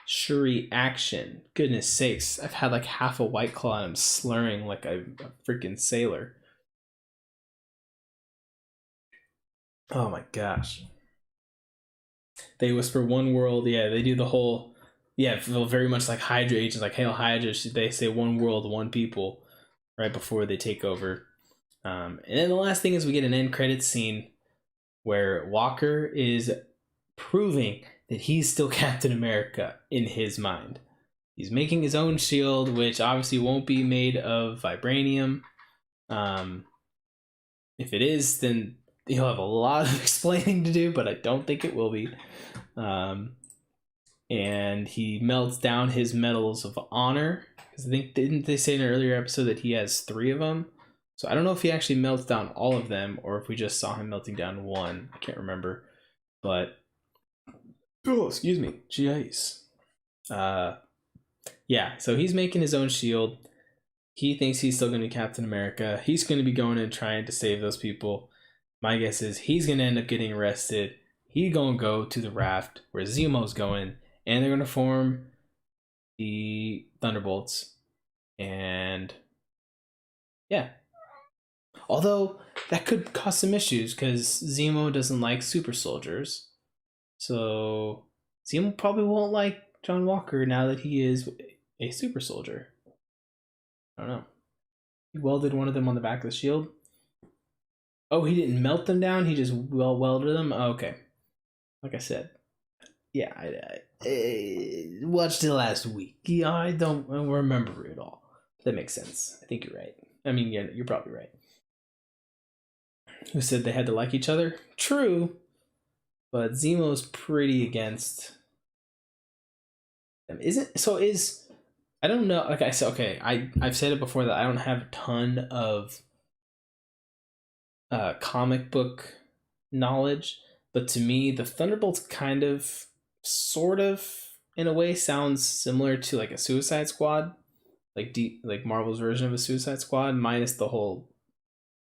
Shuri action. Goodness sakes, I've had like half a White Claw and I'm slurring like a freaking sailor. Oh my gosh. They whisper one world. Yeah, they do the whole. Yeah, feel very much like Hydra agents, like Hail Hydra. They say one world, one people, right before they take over. And then the last thing is we get an end credits scene where Walker is proving that he's still Captain America in his mind. He's making his own shield, which obviously won't be made of vibranium. If it is, then he'll have a lot of explaining to do, but I don't think it will be. And he melts down his medals of honor, because I think, didn't they say in an earlier episode that he has 3 of them? So I don't know if he actually melts down all of them or if we just saw him melting down one. I can't remember. But excuse me. Jeez. Yeah, so he's making his own shield. He thinks he's still going to be Captain America. He's going to be going and trying to save those people. My guess is he's going to end up getting arrested. He's going to go to the raft where Zemo's going, and they're going to form the Thunderbolts. And yeah. Although that could cause some issues because Zemo doesn't like super soldiers. So Zemo probably won't like John Walker now that he is a super soldier. I don't know. He welded one of them on the back of the shield. Oh, he didn't melt them down. He just welded them. Oh, okay. Like I said, yeah, I watched it last week. Yeah, I don't remember it all. That makes sense. I think you're right. I mean, yeah, you're probably right. Who said they had to like each other? True, but Zemo's pretty against them. I don't know. Like I said, okay, I've said it before that I don't have a ton of comic book knowledge, but to me, the Thunderbolts kind of, sort of, in a way, sounds similar to like a Suicide Squad, like Marvel's version of a Suicide Squad, minus the whole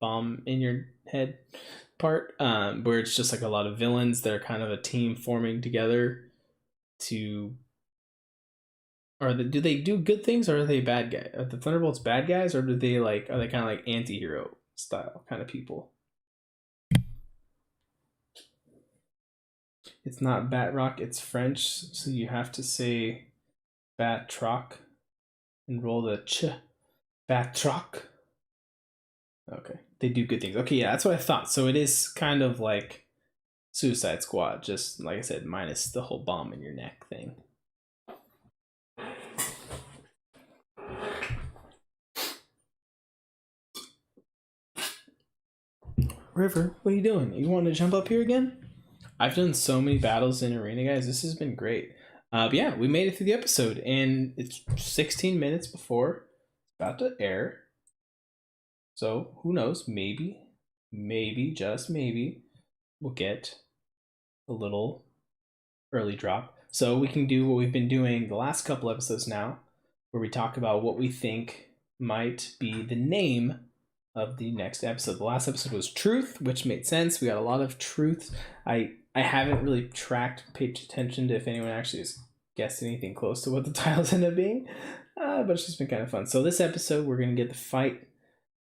bomb in your head part, where it's just like a lot of villains that are kind of a team forming together to. Do they do good things, or are they bad guys? Are the Thunderbolts bad guys, or are they kind of like anti-hero style kind of people? It's not Batrock, it's French, so you have to say Batroc and roll the ch. Batroc. Okay, they do good things. Okay, yeah, that's what I thought. So it is kind of like Suicide Squad, just like I said, minus the whole bomb in your neck thing. River, what are you doing? You want to jump up here again? I've done so many battles in Arena, guys. This has been great. But yeah, we made it through the episode, and it's 16 minutes before it's about to air. So who knows? Maybe, just maybe, we'll get a little early drop. So we can do what we've been doing the last couple episodes now, where we talk about what we think might be the name of the next episode. The last episode was Truth, which made sense. We got a lot of truth. I haven't really paid attention to if anyone actually has guessed anything close to what the titles end up being. But it's just been kind of fun. So this episode, we're gonna get the fight.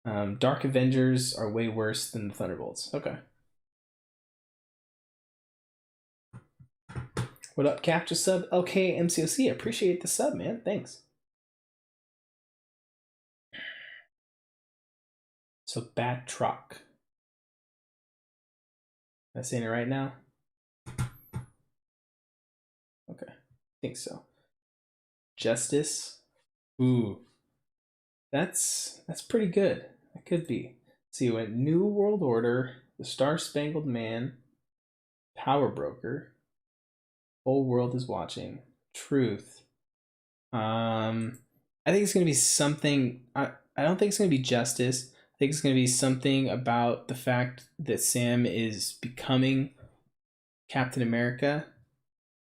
Dark Avengers are way worse than the Thunderbolts. Okay. What up, Capture sub? Okay, MCOC. Appreciate the sub, man. Thanks. So Batroc. Am I saying it right now? Okay, I think so. Justice. Ooh, that's pretty good. That could be. So you went New World Order, The Star Spangled Man, Power Broker, Whole World is Watching, Truth. I think it's gonna be something. I don't think it's gonna be Justice. I think it's gonna be something about the fact that Sam is becoming Captain America.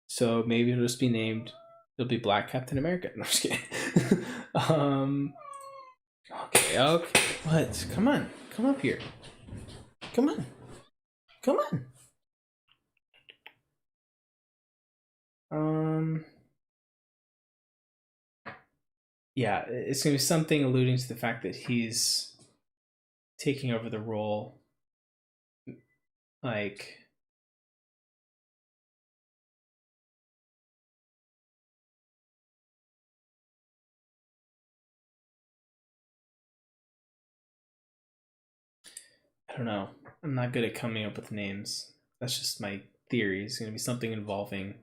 So maybe it'll just be named. It'll be Black Captain America. No, I'm just kidding. Okay. What? Come on. Come up here. Come on. Come on. Yeah, it's gonna be something alluding to the fact that he's taking over the role. Like, I don't know. I'm not good at coming up with names. That's just my theory. It's gonna be something involving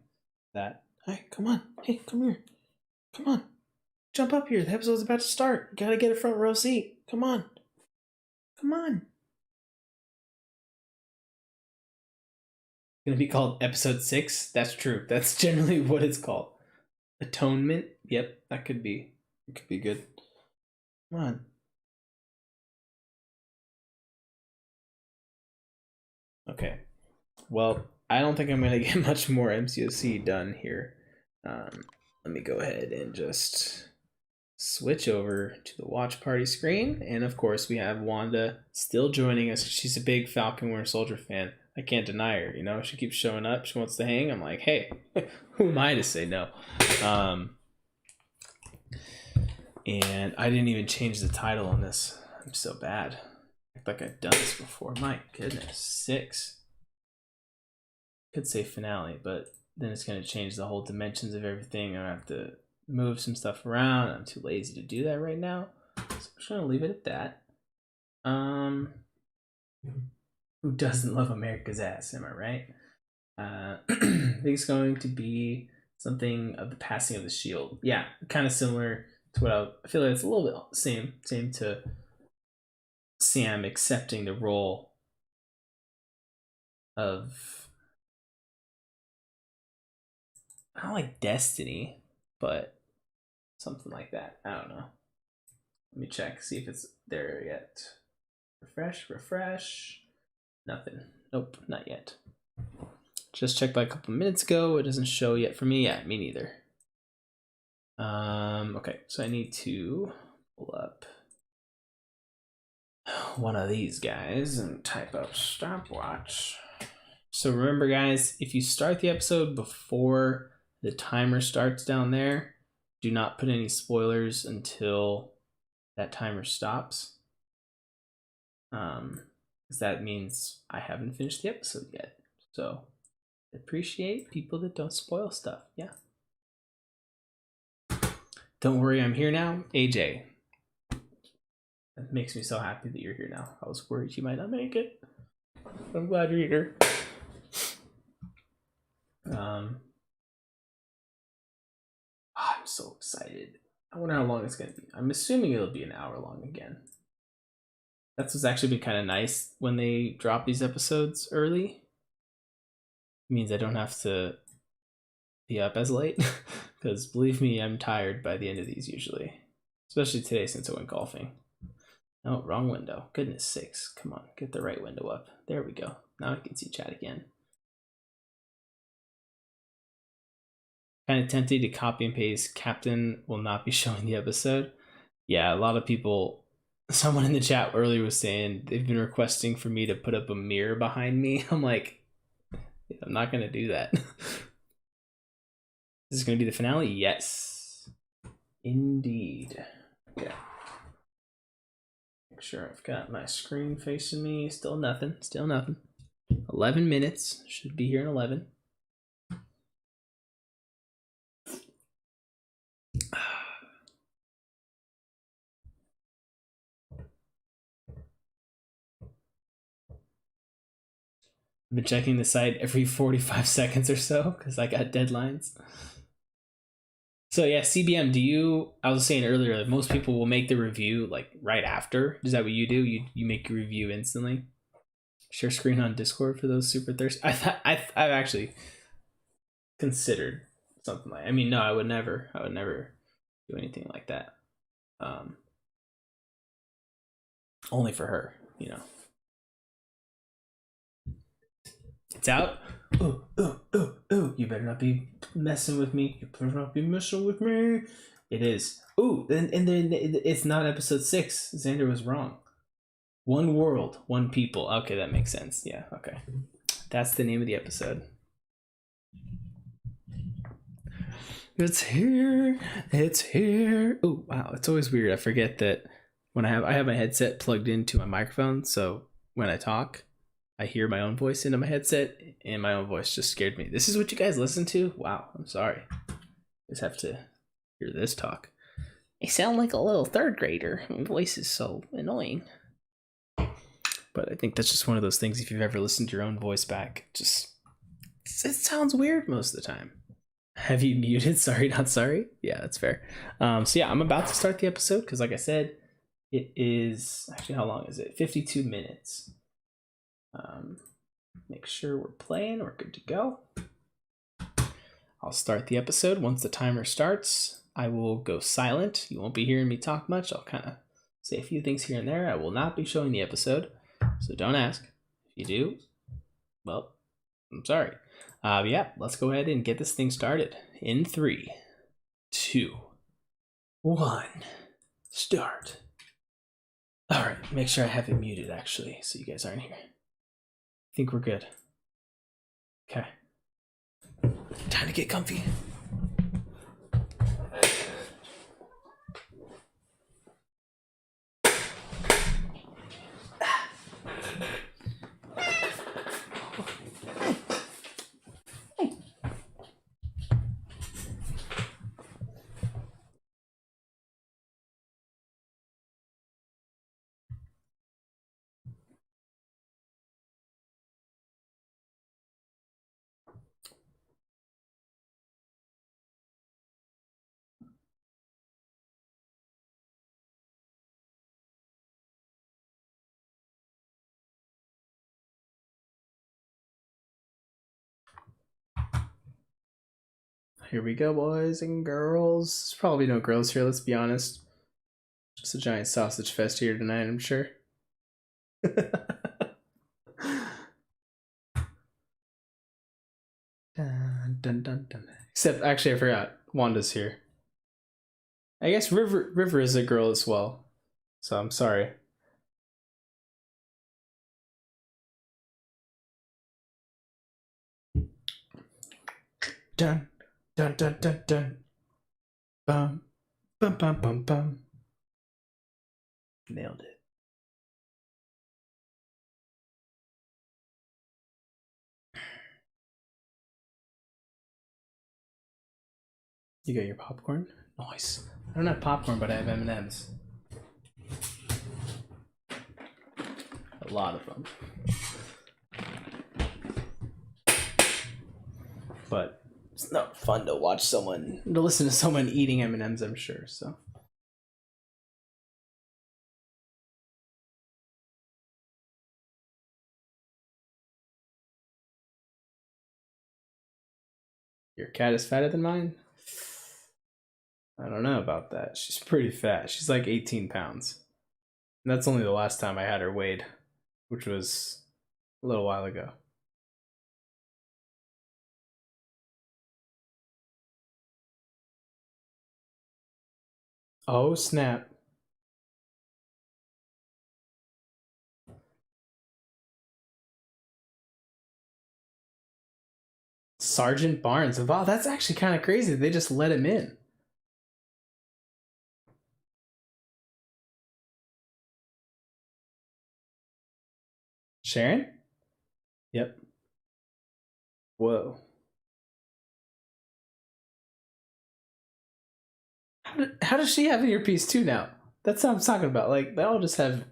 that. Hey, come on. Hey, come here. Come on. Jump up here. The episode's about to start. You gotta get a front row seat. Come on. Come on. It's gonna be called episode 6. That's true. That's generally what it's called. Atonement. Yep, that could be. It could be good. Come on. Okay. Well, I don't think I'm gonna get much more MCOC done here. Let me go ahead and just switch over to the watch party screen. And of course, we have Wanda still joining us. She's a big Falcon Winter Soldier fan. I can't deny her. You know, she keeps showing up. She wants to hang. I'm like, hey, who am I to say no? And I didn't even change the title on this. I'm so bad. Act like I've done this before. My goodness, 6. Could say finale, but then it's going to change the whole dimensions of everything. I have to move some stuff around. I'm too lazy to do that right now, so I'm just going to leave it at that. Who doesn't love America's ass? Am I right? I think it's going to be something of the passing of the shield. Yeah, kind of similar to what I feel like it's a little bit same to Sam accepting the role of, I don't like Destiny, but something like that. I don't know. Let me check, see if it's there yet. Refresh. Nothing. Nope, not yet. Just checked like a couple minutes ago. It doesn't show yet for me. Yeah, me neither. Okay, so I need to pull up one of these guys and type up stopwatch. So remember, guys, if you start the episode before the timer starts down there, do not put any spoilers until that timer stops. Because that means I haven't finished the episode yet. So appreciate people that don't spoil stuff. Yeah. Don't worry, I'm here now. AJ. That makes me so happy that you're here now. I was worried you might not make it. I'm glad you're here. I'm so excited. I wonder how long it's going to be. I'm assuming it'll be an hour long again. That's what's actually been kind of nice when they drop these episodes early. It means I don't have to be up as late. Because believe me, I'm tired by the end of these usually. Especially today since I went golfing. Oh, wrong window. Goodness sakes. Come on, get the right window up. There we go. Now I can see chat again. Kind of tempted to copy and paste Captain will not be showing the episode. Yeah, a lot of people, someone in the chat earlier was saying they've been requesting for me to put up a mirror behind me. I'm like, I'm not going to do that. This is going to be the finale? Yes. Indeed. Yeah. Make sure I've got my screen facing me. Still nothing. Still nothing. 11 minutes. Should be here in 11. I've been checking the site every 45 seconds or so because I got deadlines. So yeah, CBM, I was saying earlier, like most people will make the review like right after. Is that what you do? You make your review instantly? Share screen on Discord for those super thirsty. I've actually considered something like. I mean, no, I would never do anything like that. Only for her, you know. It's out. Ooh, ooh, ooh, ooh. You better not be messing with me. You better not be messing with me. It is. Ooh, and then it's not episode 6. Xander was wrong. One world, one people. Okay, that makes sense. Yeah, okay. That's the name of the episode. It's here. It's here. Oh, wow. It's always weird. I forget that when I have my headset plugged into my microphone, so when I talk, I hear my own voice into my headset, and my own voice just scared me. This is what you guys listen to? Wow, I'm sorry. I just have to hear this talk. I sound like a little third grader. My voice is so annoying. But I think that's just one of those things, if you've ever listened to your own voice back, it sounds weird most of the time. Have you muted? Sorry, not sorry? Yeah, that's fair. So yeah, I'm about to start the episode because like I said, it is, actually, how long is it? 52 minutes. Make sure we're playing, we're good to go. I'll start the episode. Once the timer starts, I will go silent. You won't be hearing me talk much. I'll kind of say a few things here and there. I will not be showing the episode, so don't ask. If you do, well, I'm sorry. Yeah, let's go ahead and get this thing started. In 3, 2, 1, start. All right, make sure I have it muted actually, so you guys aren't here. I think we're good. Okay. Time to get comfy. Here we go, boys and girls. There's probably no girls here, let's be honest. Just a giant sausage fest here tonight, I'm sure. Dun, dun, dun, dun. Except, actually, I forgot. Wanda's here. I guess River is a girl as well. So I'm sorry. Dun, dun, dun, dun, dun. Bum, bum, bum, bum, bum. Nailed it. You got your popcorn? Nice. I don't have popcorn, but I have M&Ms. A lot of them. But it's not fun to listen to someone eating M&Ms, I'm sure, so. Your cat is fatter than mine? I don't know about that. She's pretty fat. She's like 18 pounds. And that's only the last time I had her weighed, which was a little while ago. Oh, snap. Sergeant Barnes. Wow, that's actually kind of crazy. They just let him in. Sharon? Yep. Whoa. How does she have an earpiece too now? That's what I'm talking about. Like, they all just have.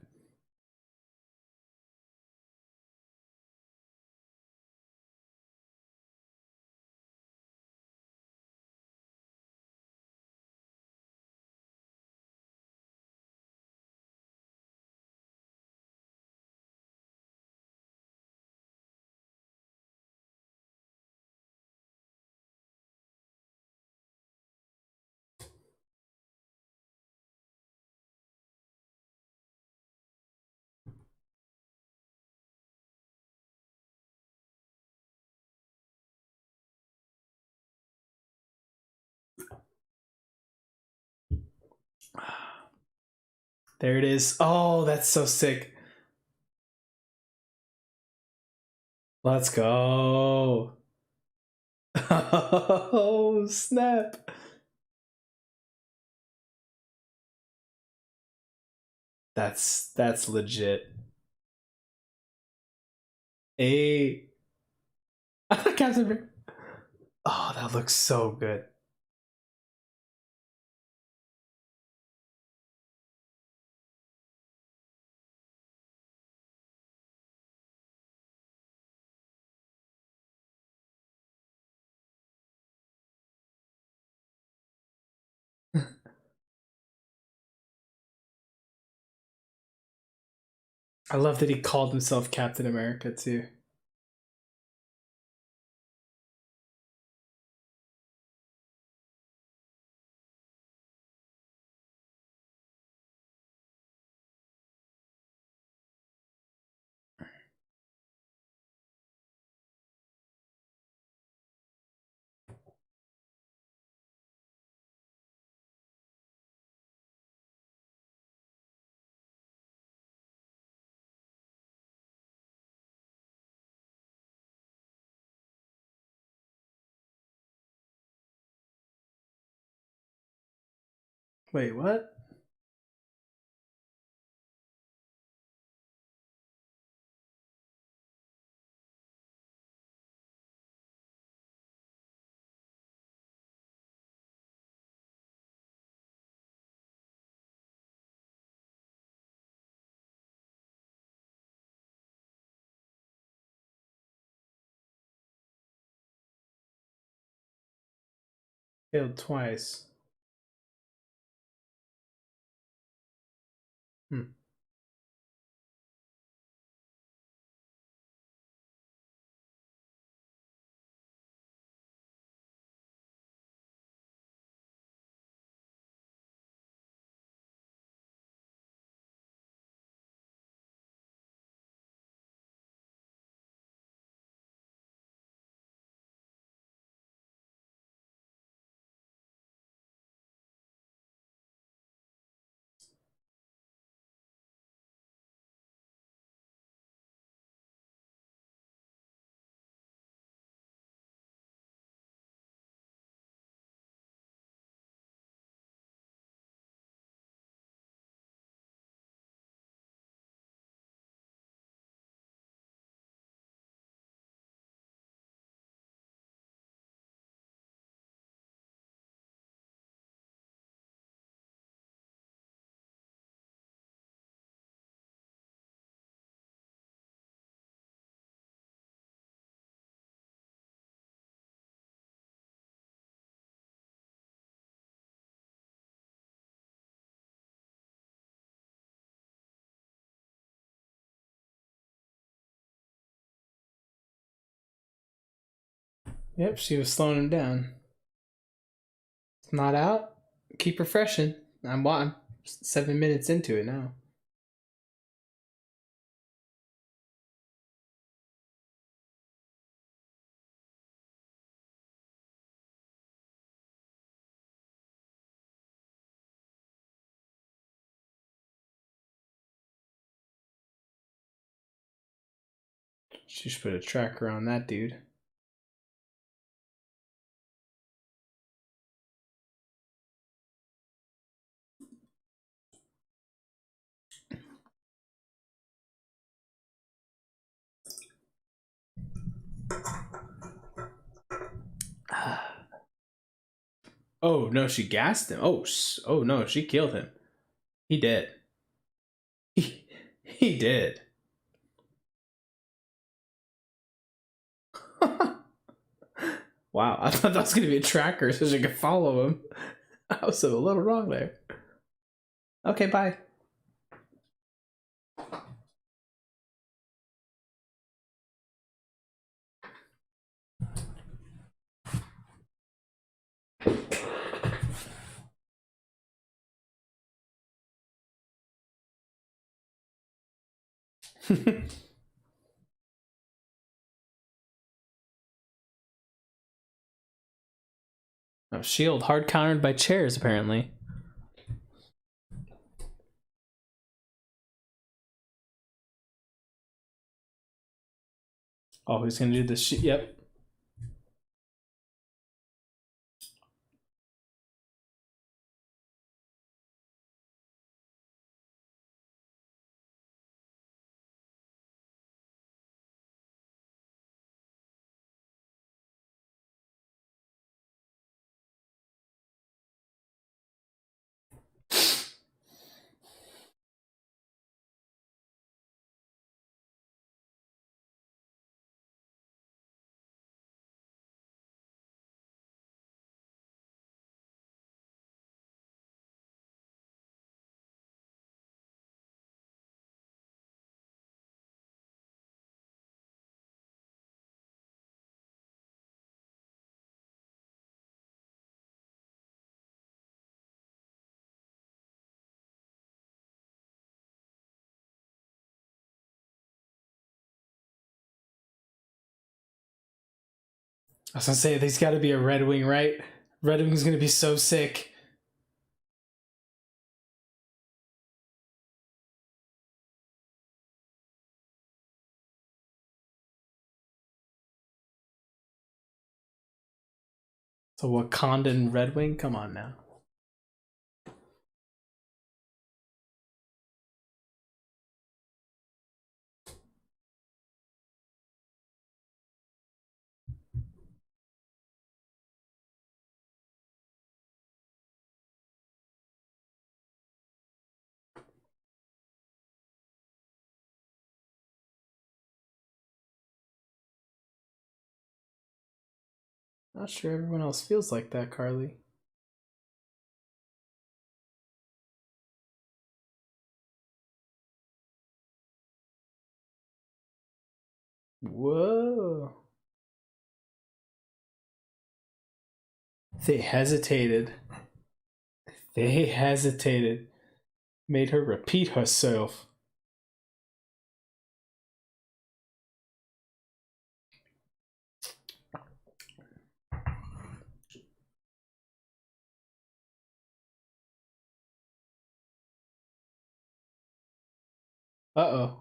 There it is. Oh, that's so sick. Let's go. Oh, snap. That's legit. A Captain America. Oh, that looks so good. I love that he called himself Captain America too. Wait, what? Failed twice. Hmm. Yep, she was slowing him down. It's not out. Keep refreshing. I'm 7 minutes into it now. She should put a tracker on that dude. Oh no, she gassed him. Oh no, she killed him. He did. He did. Wow, I thought that was gonna be a tracker so she could follow him. I was a little wrong there. Okay, bye. Oh, shield hard countered by chairs, apparently. Oh, he's gonna do this. Yep. I was gonna say there's got to be a Red Wing, right? Red Wing's gonna be so sick. So Wakandan Red Wing, come on now. Not sure everyone else feels like that, Carly. Whoa. They hesitated. They hesitated. Made her repeat herself. Uh-oh.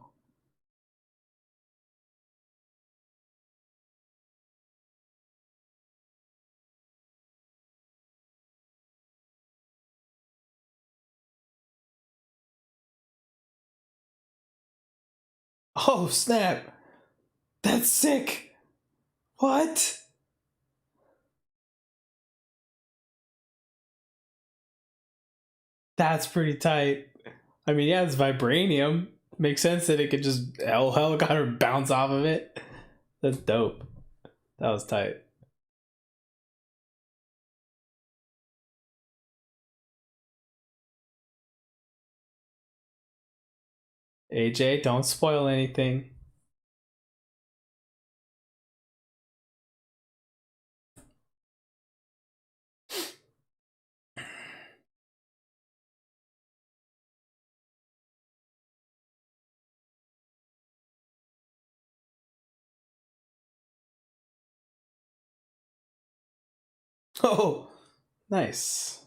Oh, snap. That's sick. What? That's pretty tight. I mean, yeah, it's vibranium. Makes sense that it could just helicopter bounce off of it. That's dope. That was tight. AJ, don't spoil anything. Oh, nice.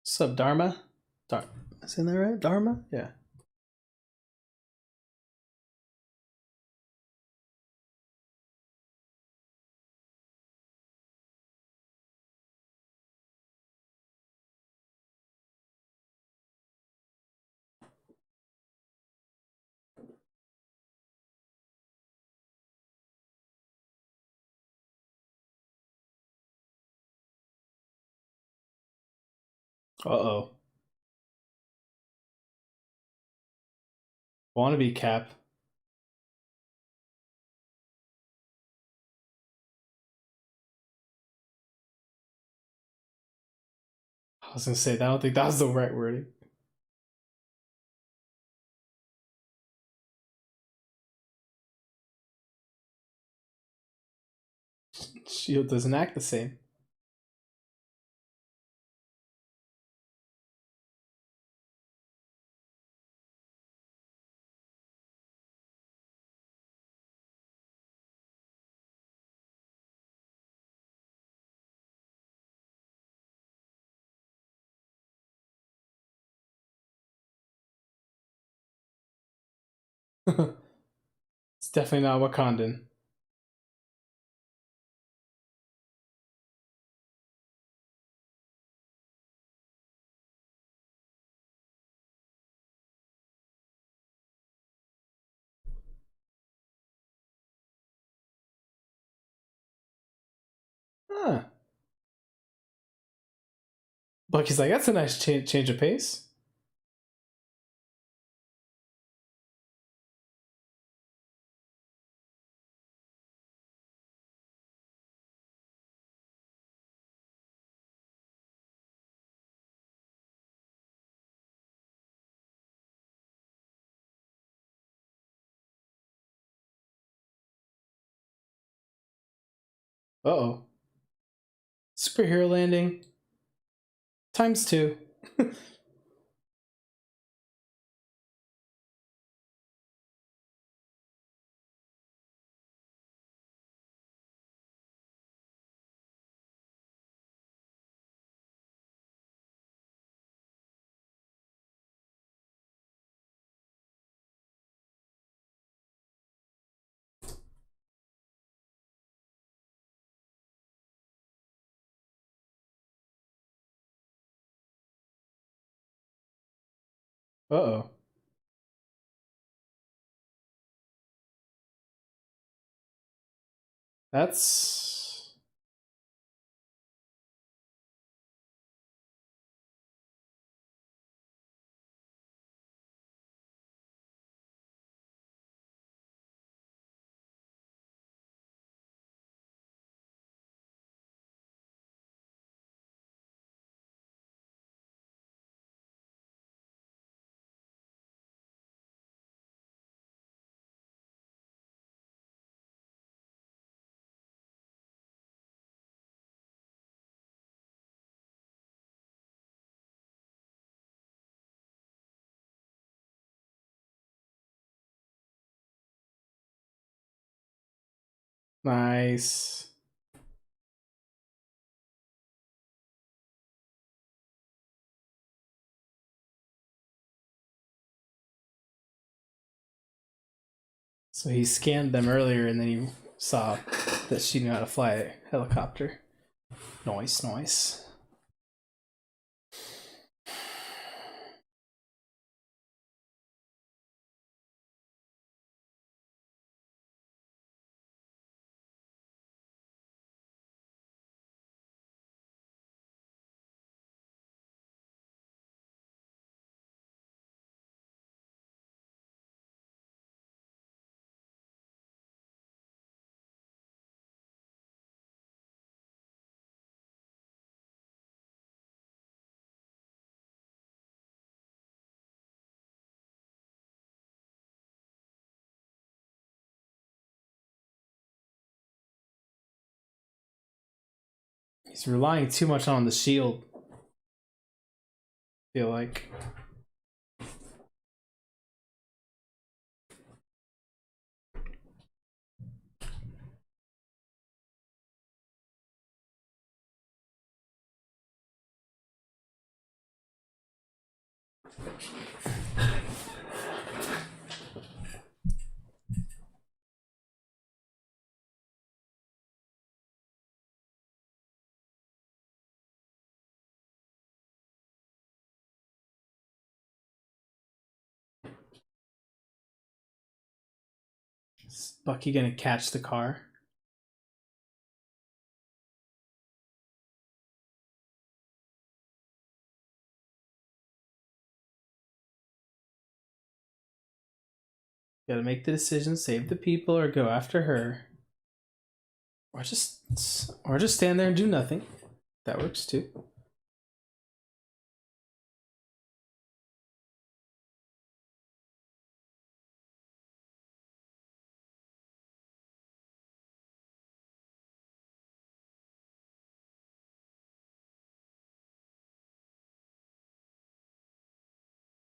What's up, Dharma? Is in there right? Dharma? Yeah. Uh-oh. Wannabe Cap. I was gonna say, I don't think that was the right wording. Shield doesn't act the same. It's definitely not Wakandan. Huh. Bucky's like, that's a nice change of pace. Uh-oh. Superhero landing. ×2. Uh-oh. That's... Nice. So he scanned them earlier and then he saw that she knew how to fly a helicopter. Nice, nice. He's relying too much on the shield. I feel like. Is Bucky gonna catch the car? Gotta make the decision, save the people, or go after her. Or just stand there and do nothing. That works too.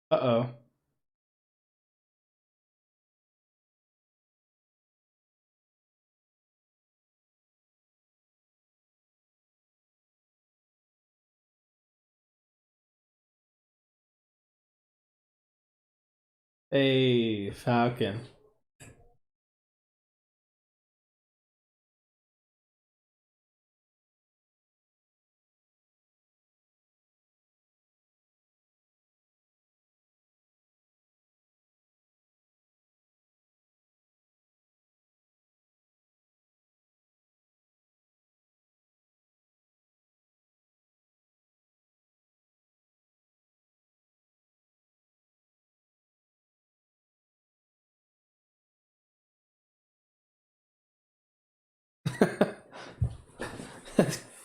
Uh-oh. Hey, Falcon.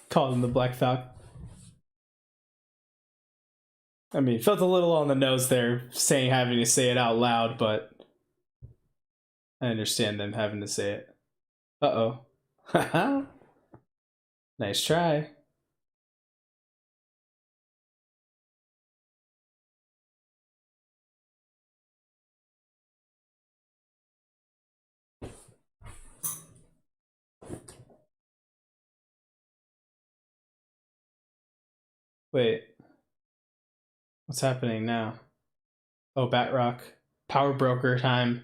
Call him the Black Falcon. I mean, felt a little on the nose there, having to say it out loud, but I understand them having to say it. Uh-oh. Nice try. Wait, what's happening now? Oh, Batrock. Power broker time.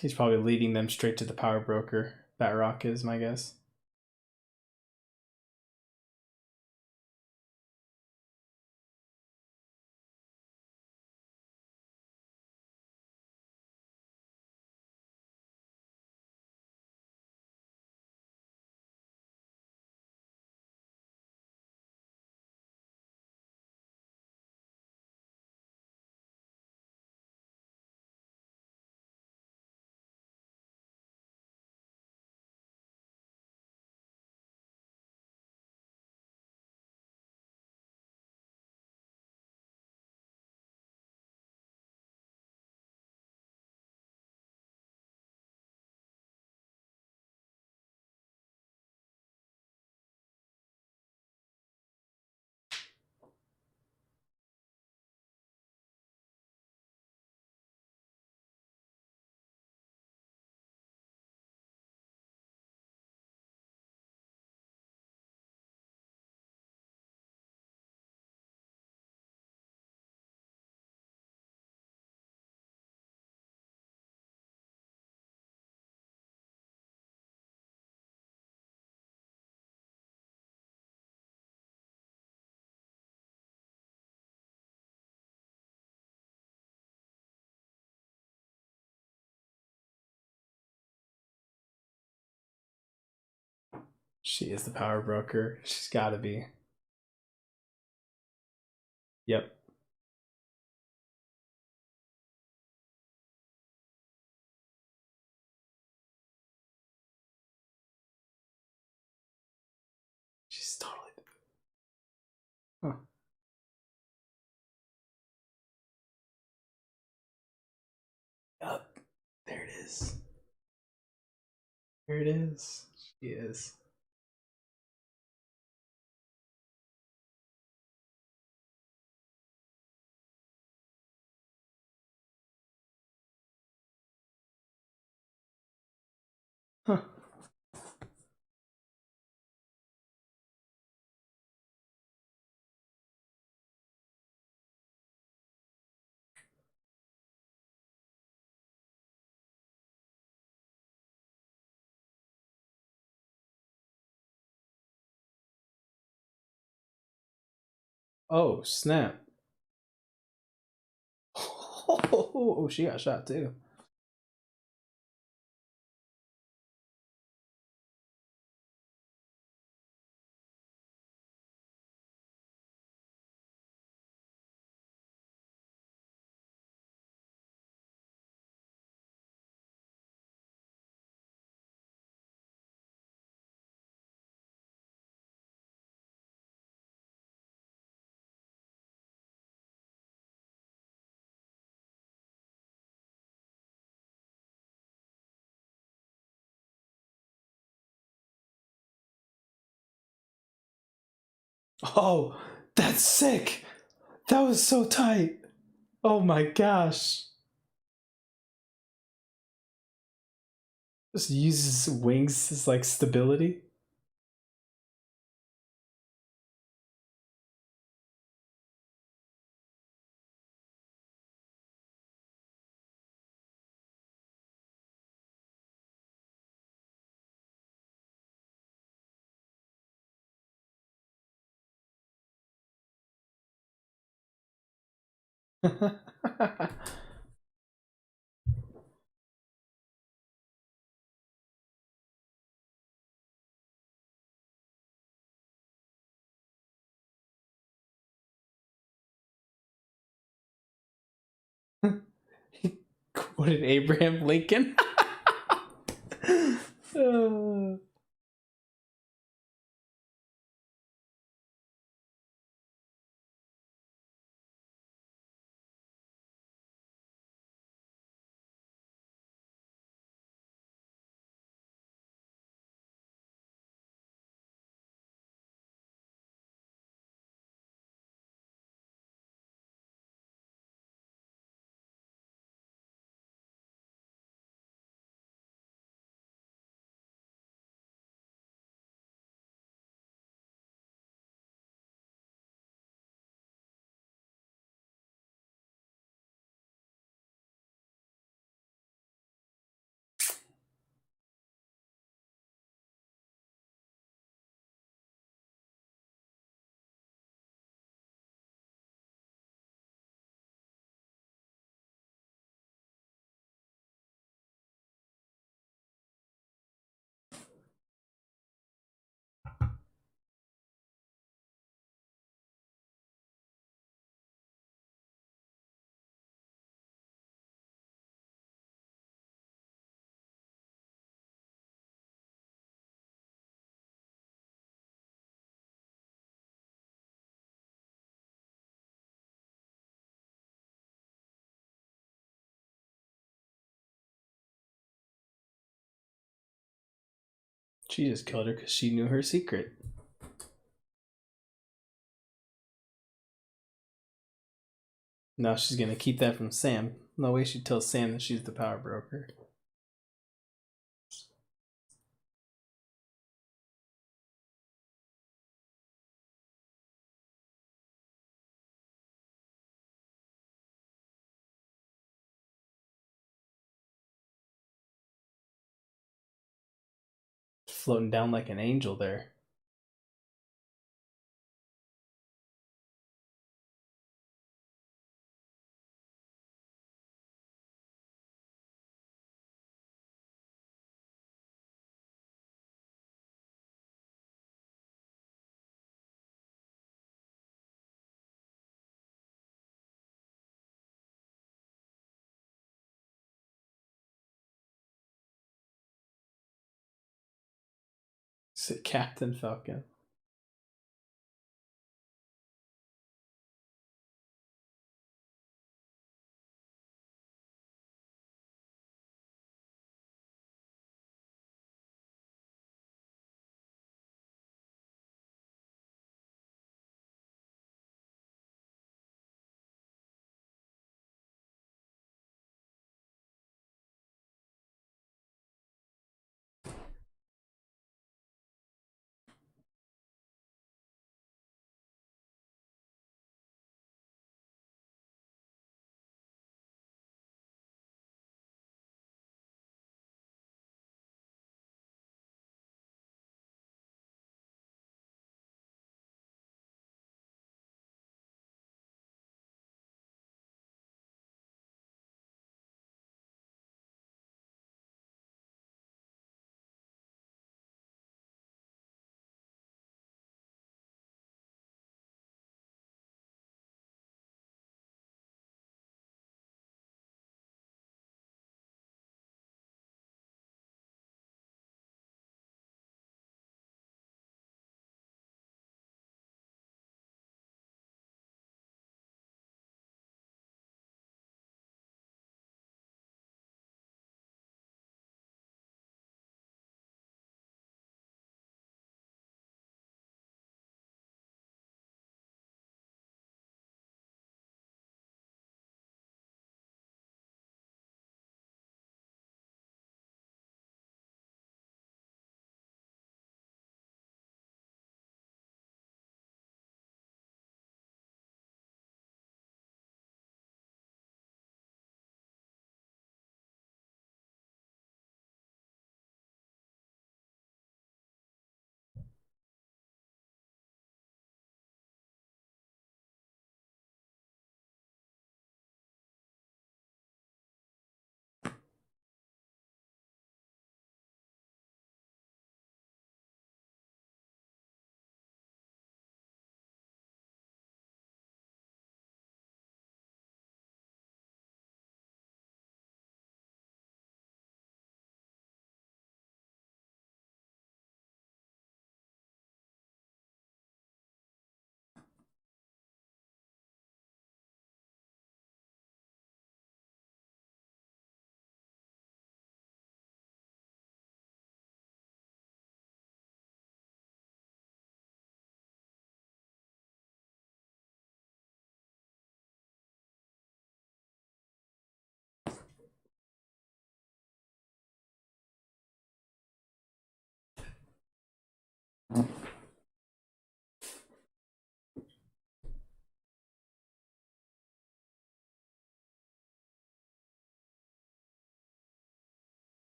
He's probably leading them straight to the power broker. Batrock is my guess. She is the power broker. She's gotta be. Yep. She's totally. Huh. Yup. There it is. There it is. She is. Huh. Oh, snap. Oh, she got shot too. Oh, that's sick. That was so tight. Oh my gosh. Just uses wings as like stability. What did Abraham Lincoln? Uh, she just killed her because she knew her secret. Now she's gonna keep that from Sam. No way she tells Sam that she's the power broker. Floating down like an angel there. Captain Falcon.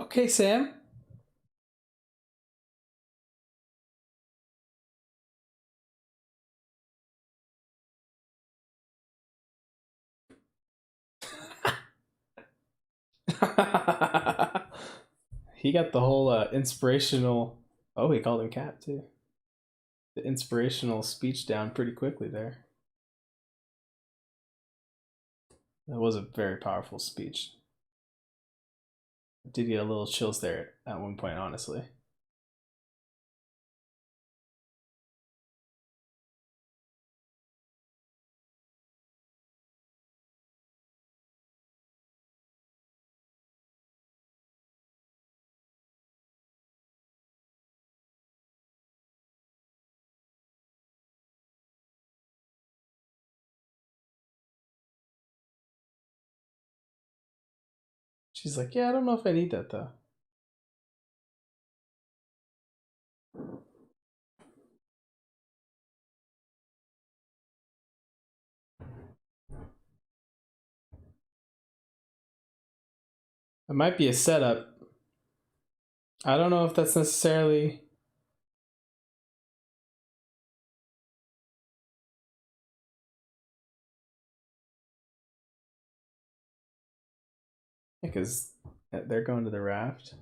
Okay, Sam. He got the whole inspirational. Oh, he called him Cat too. The inspirational speech down pretty quickly there. That was a very powerful speech. I did get a little chills there at one point, honestly. She's like, yeah, I don't know if I need that though. It might be a setup. I don't know if that's necessarily. Because they're going to the raft.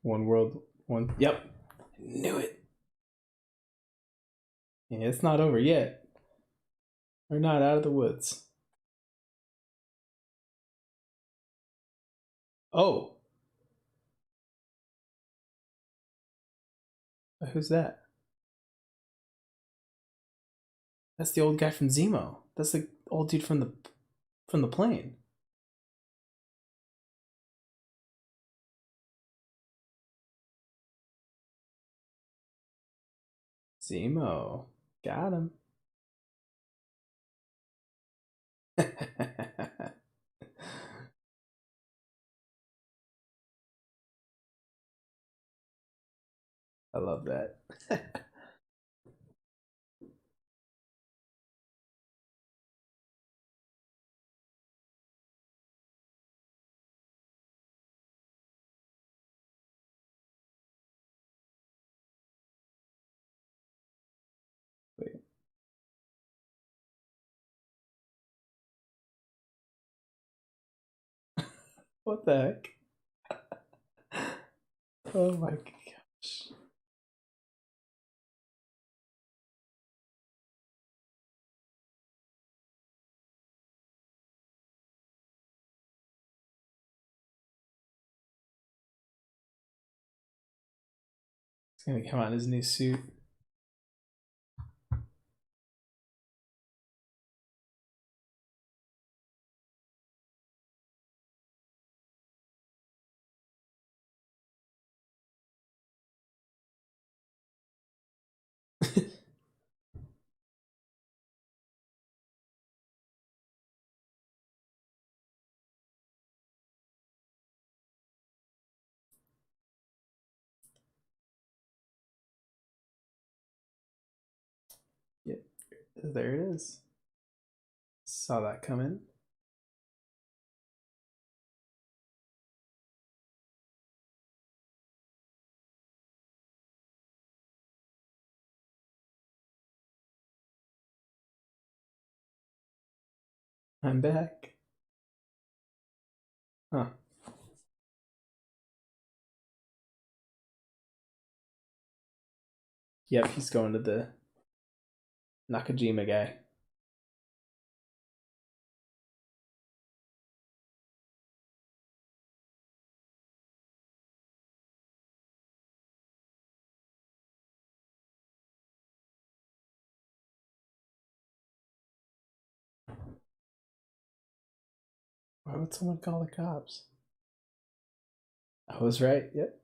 One world, one. Yep. Knew it. Yeah, it's not over yet. We're not out of the woods. Oh, who's that? That's the old guy from Zemo. That's the old dude from the plane. Zemo. Got him. I love that. Wait, what the heck? Oh my gosh. He's gonna come out in his new suit. Yep, there it is. Saw that coming. I'm back. Huh. Yep, he's going to the Nakajima guy. Why would someone call the cops? I was right. Yep.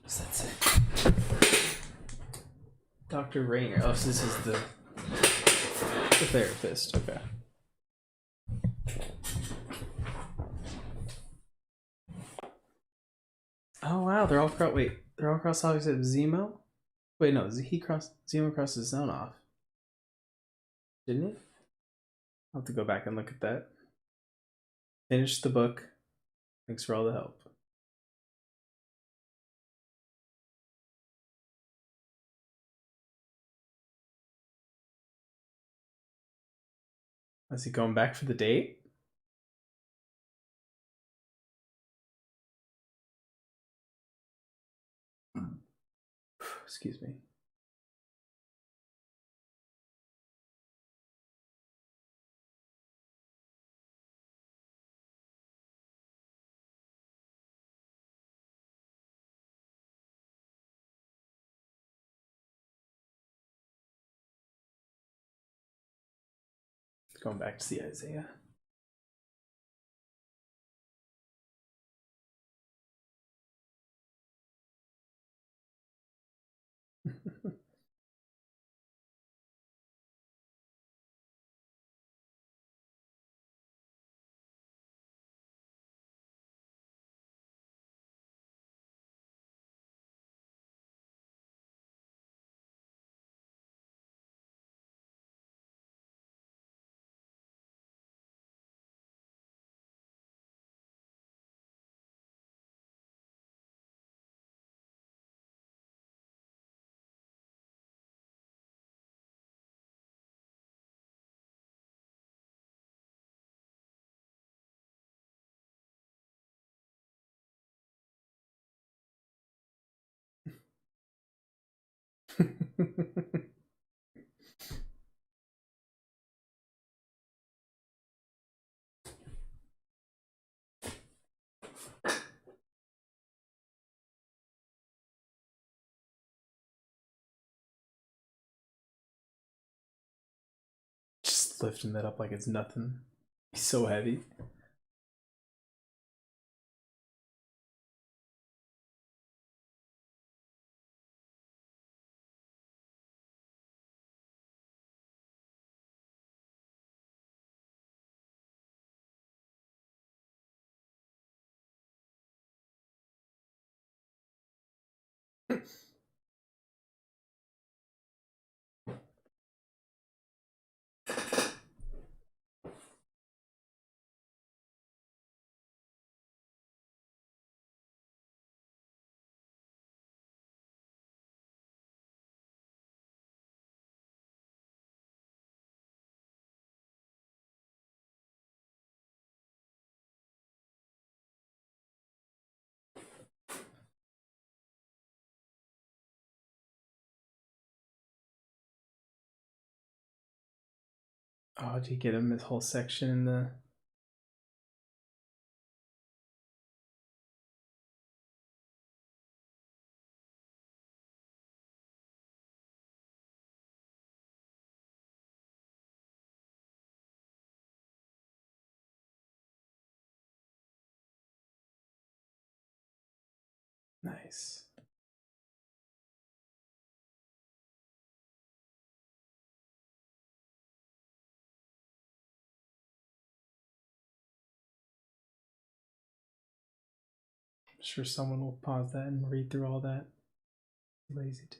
So that's it. Dr. Rayner. Oh, so this is the therapist. Okay. Oh wow, they're all cross. Wait, they're all cross off except Zemo. Wait, no, Zemo crossed his zone off, didn't he? I'll have to go back and look at that. Finish the book. Thanks for all the help. Is he going back for the date? Excuse me. Going back to see Isaiah. Just lifting that up like it's nothing. He's so heavy. Oh, did you get him this whole section in the... Nice. I'm sure someone will pause that and read through all that. Lazy to.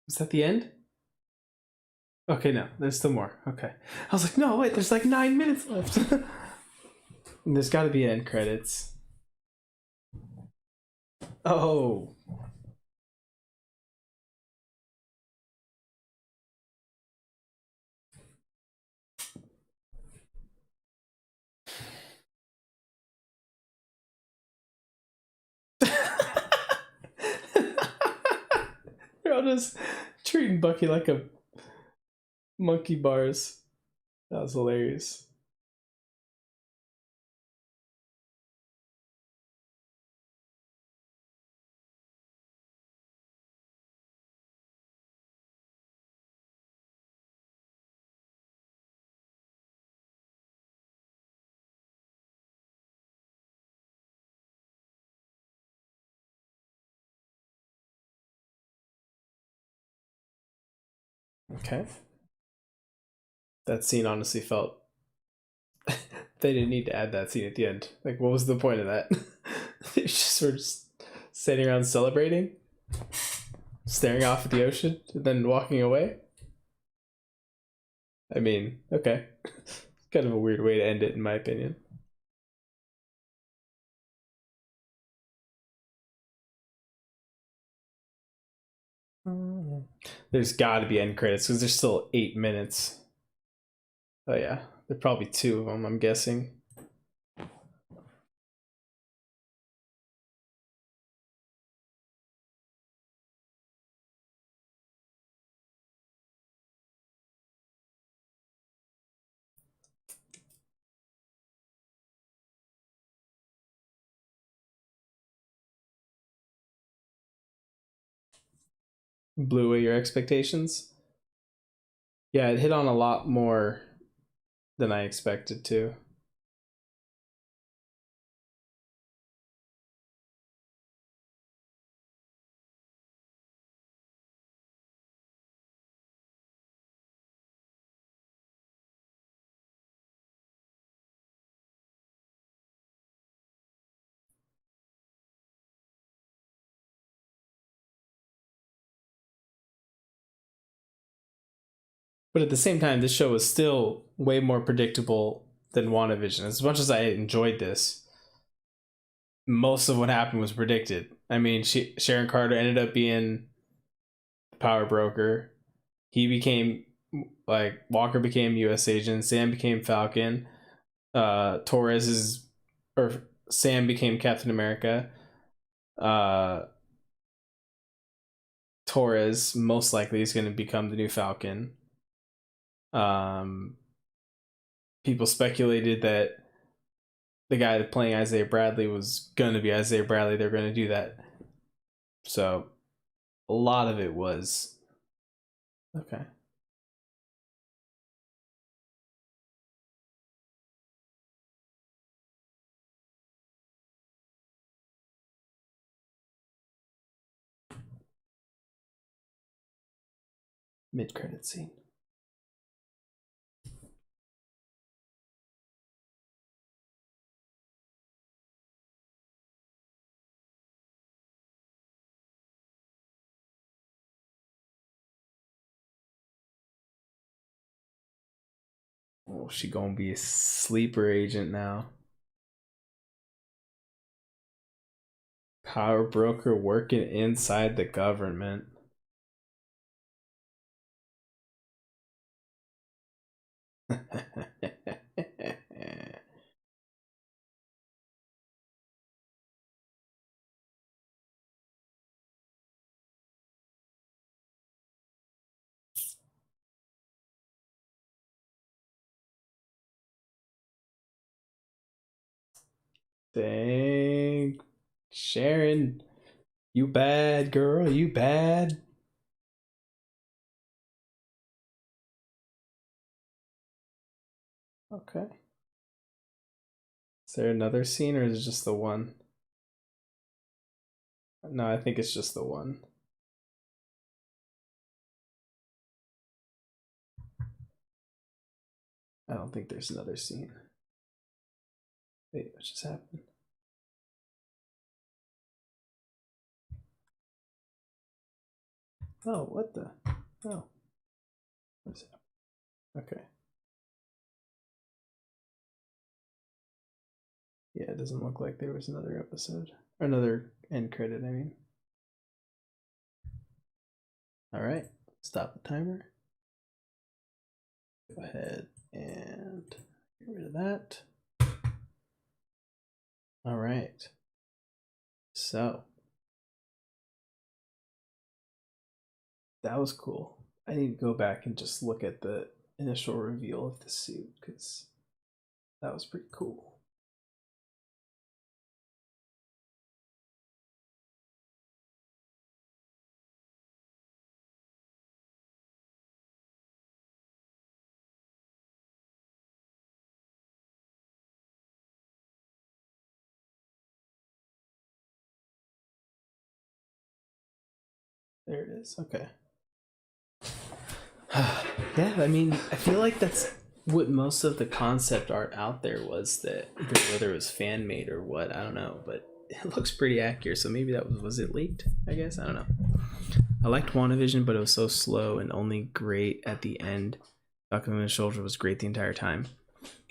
Is that the end? Okay, no, there's still more. Okay. I was like, no, wait, there's like 9 minutes left. There's got to be end credits. Oh. just treating Bucky like a monkey bars. That was hilarious. Okay. That scene honestly felt they didn't need to add that scene at the end. Like, what was the point of that? They just were just sitting around celebrating, staring off at the ocean, and then walking away. I mean, okay. Kind of a weird way to end it, in my opinion. There's got to be end credits because there's still 8 minutes. Oh yeah, there are probably two of them, I'm guessing. Blew away your expectations. Yeah, it hit on a lot more than I expected to. But at the same time, this show was still way more predictable than WandaVision. As much as I enjoyed this, most of what happened was predicted. I mean, Sharon Carter ended up being the power broker. He became like Walker became U.S. agent. Sam became Falcon. Torres is or Sam became Captain America. Uh, Torres most likely is going to become the new Falcon. Um, People speculated that the guy playing Isaiah Bradley was going to be Isaiah Bradley. They're going to do that. So a lot of it was okay. Mid-credit scene. Oh, she gonna be a sleeper agent now. Power broker working inside the government. Dang. Sharon, you bad girl, you bad. Okay. Is there another scene or is it just the one? No, I think it's just the one. I don't think there's another scene. Wait, what just happened? Oh, what the? Oh. What's happening? Okay. Yeah, it doesn't look like there was another episode. Or another end credit, I mean. Alright, stop the timer. Go ahead and get rid of that. Alright. So That was cool. I need to go back and just look at the initial reveal of the suit because that was pretty cool. There it is. Okay. Yeah, I mean, I feel like that's what most of the concept art out there was, that whether it was fan made or what, I don't know, but it looks pretty accurate. So maybe that was it leaked? I guess I don't know. I liked WandaVision, but it was so slow and only great at the end. Falcon and the Soldier was great the entire time.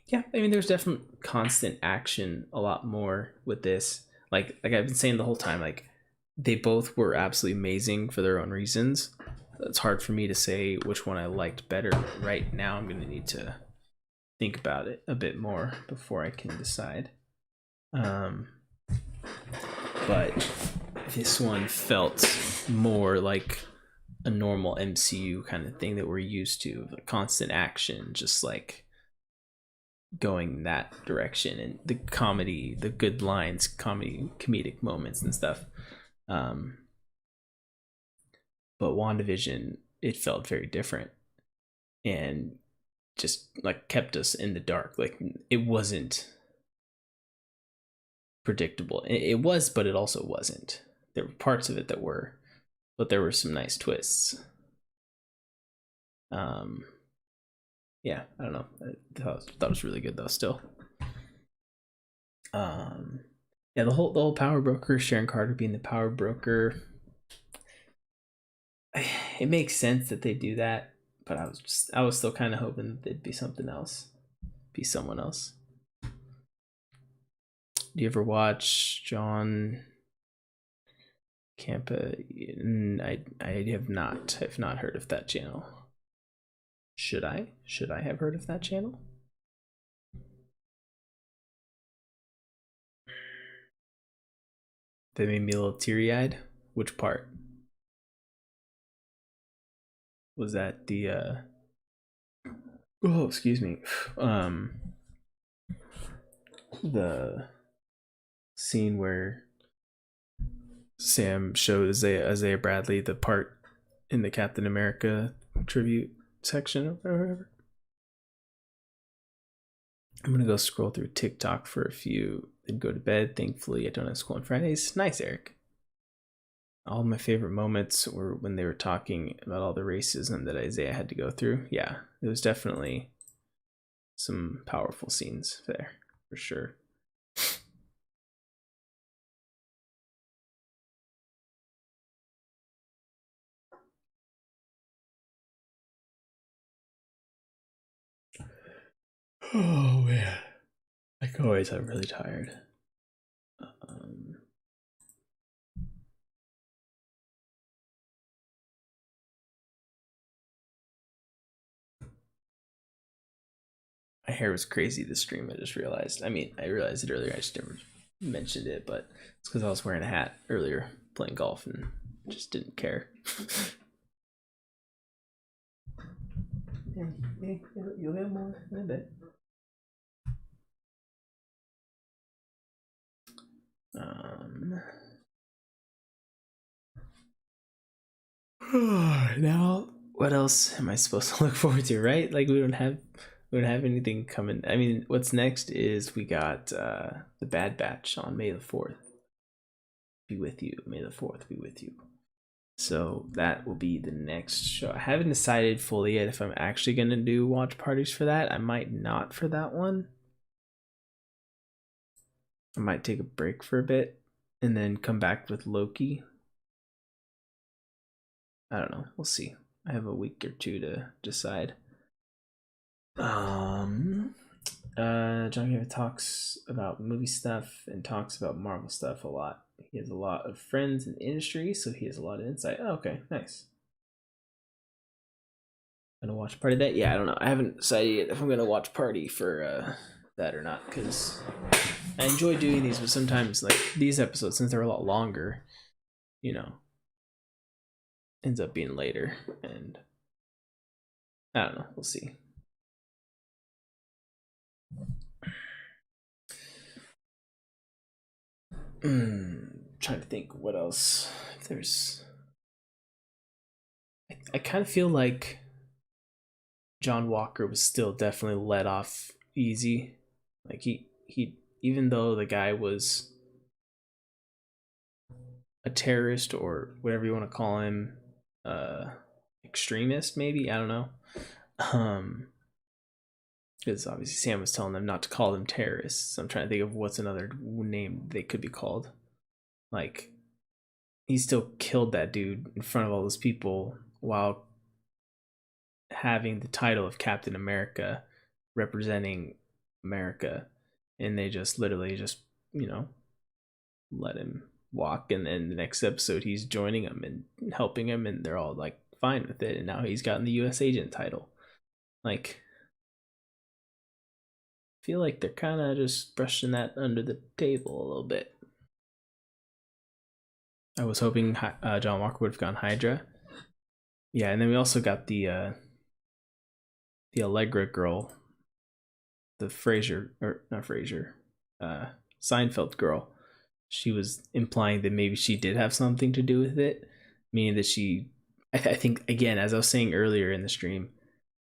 Yeah, I mean, there's definitely constant action, a lot more with this. Like I've been saying the whole time, like they both were absolutely amazing for their own reasons. It's hard for me to say which one I liked better right now. I'm gonna need to think about it a bit more before I can decide. But this one felt more like a normal MCU kind of thing that we're used to, the constant action, just like going that direction, and the comedy, the good lines, comedic moments and stuff. But WandaVision, it felt very different and just like kept us in the dark. Like it wasn't predictable. It was, but it also wasn't. There were parts of it that were, but there were some nice twists. Yeah, I don't know. I thought it was really good though. Still, yeah, the whole power broker, Sharon Carter being the power broker, it makes sense that they do that. But I was still kind of hoping that it'd be something else, be someone else. Do you ever watch John Campa? I have not. I've not heard of that channel. Should I? Should I have heard of that channel? That made me a little teary-eyed. Which part? Was that the oh, excuse me. The scene where Sam showed Isaiah Bradley the part in the Captain America tribute section or whatever. I'm gonna go scroll through TikTok for a few, then go to bed. Thankfully, I don't have school on Fridays. Nice, Eric. All my favorite moments were when they were talking about all the racism that Isaiah had to go through. Yeah, it was definitely some powerful scenes there, for sure. Oh man, like always, I'm really tired. My hair was crazy this stream. I just realized. I mean, I realized it earlier. I just never mentioned it, but it's because I was wearing a hat earlier playing golf and just didn't care. Yeah, you'll have more in a bit. Now, what else am I supposed to look forward to? Right? Like we don't have anything coming. I mean, what's next is we got the Bad Batch on May the 4th. Be with you. May the 4th be with you. So that will be the next show. I haven't decided fully yet if I'm actually gonna do watch parties for that. I might not for that one. I might take a break for a bit and then come back with Loki. I don't know. We'll see. I have a week or two to decide. John Gavin talks about movie stuff and talks about Marvel stuff a lot. He has a lot of friends in the industry, so he has a lot of insight. Oh, okay, nice. Gonna watch party that? Yeah, I don't know. I haven't decided yet if I'm gonna watch party for that or not, because I enjoy doing these, but sometimes like these episodes, since they're a lot longer, you know, ends up being later, and I don't know. We'll see. Trying to think what else. If there's, I kind of feel like John Walker was still definitely let off easy. Like he even though the guy was a terrorist or whatever you want to call him, extremist maybe, I don't know. Because obviously Sam was telling them not to call them terrorists. So I'm trying to think of what's another name they could be called. Like, he still killed that dude in front of all those people while having the title of Captain America, representing America, and they just literally just, you know, let him walk. And then the next episode he's joining him and helping him, and they're all like fine with it, and now he's gotten the US agent title. Like, I feel like they're kind of just brushing that under the table a little bit. I was hoping John Walker would have gone Hydra. Yeah, and then we also got the Allegra girl, the Frasier, or not Frasier, Seinfeld girl. She was implying that maybe she did have something to do with it, meaning that she, I think, again, as I was saying earlier in the stream,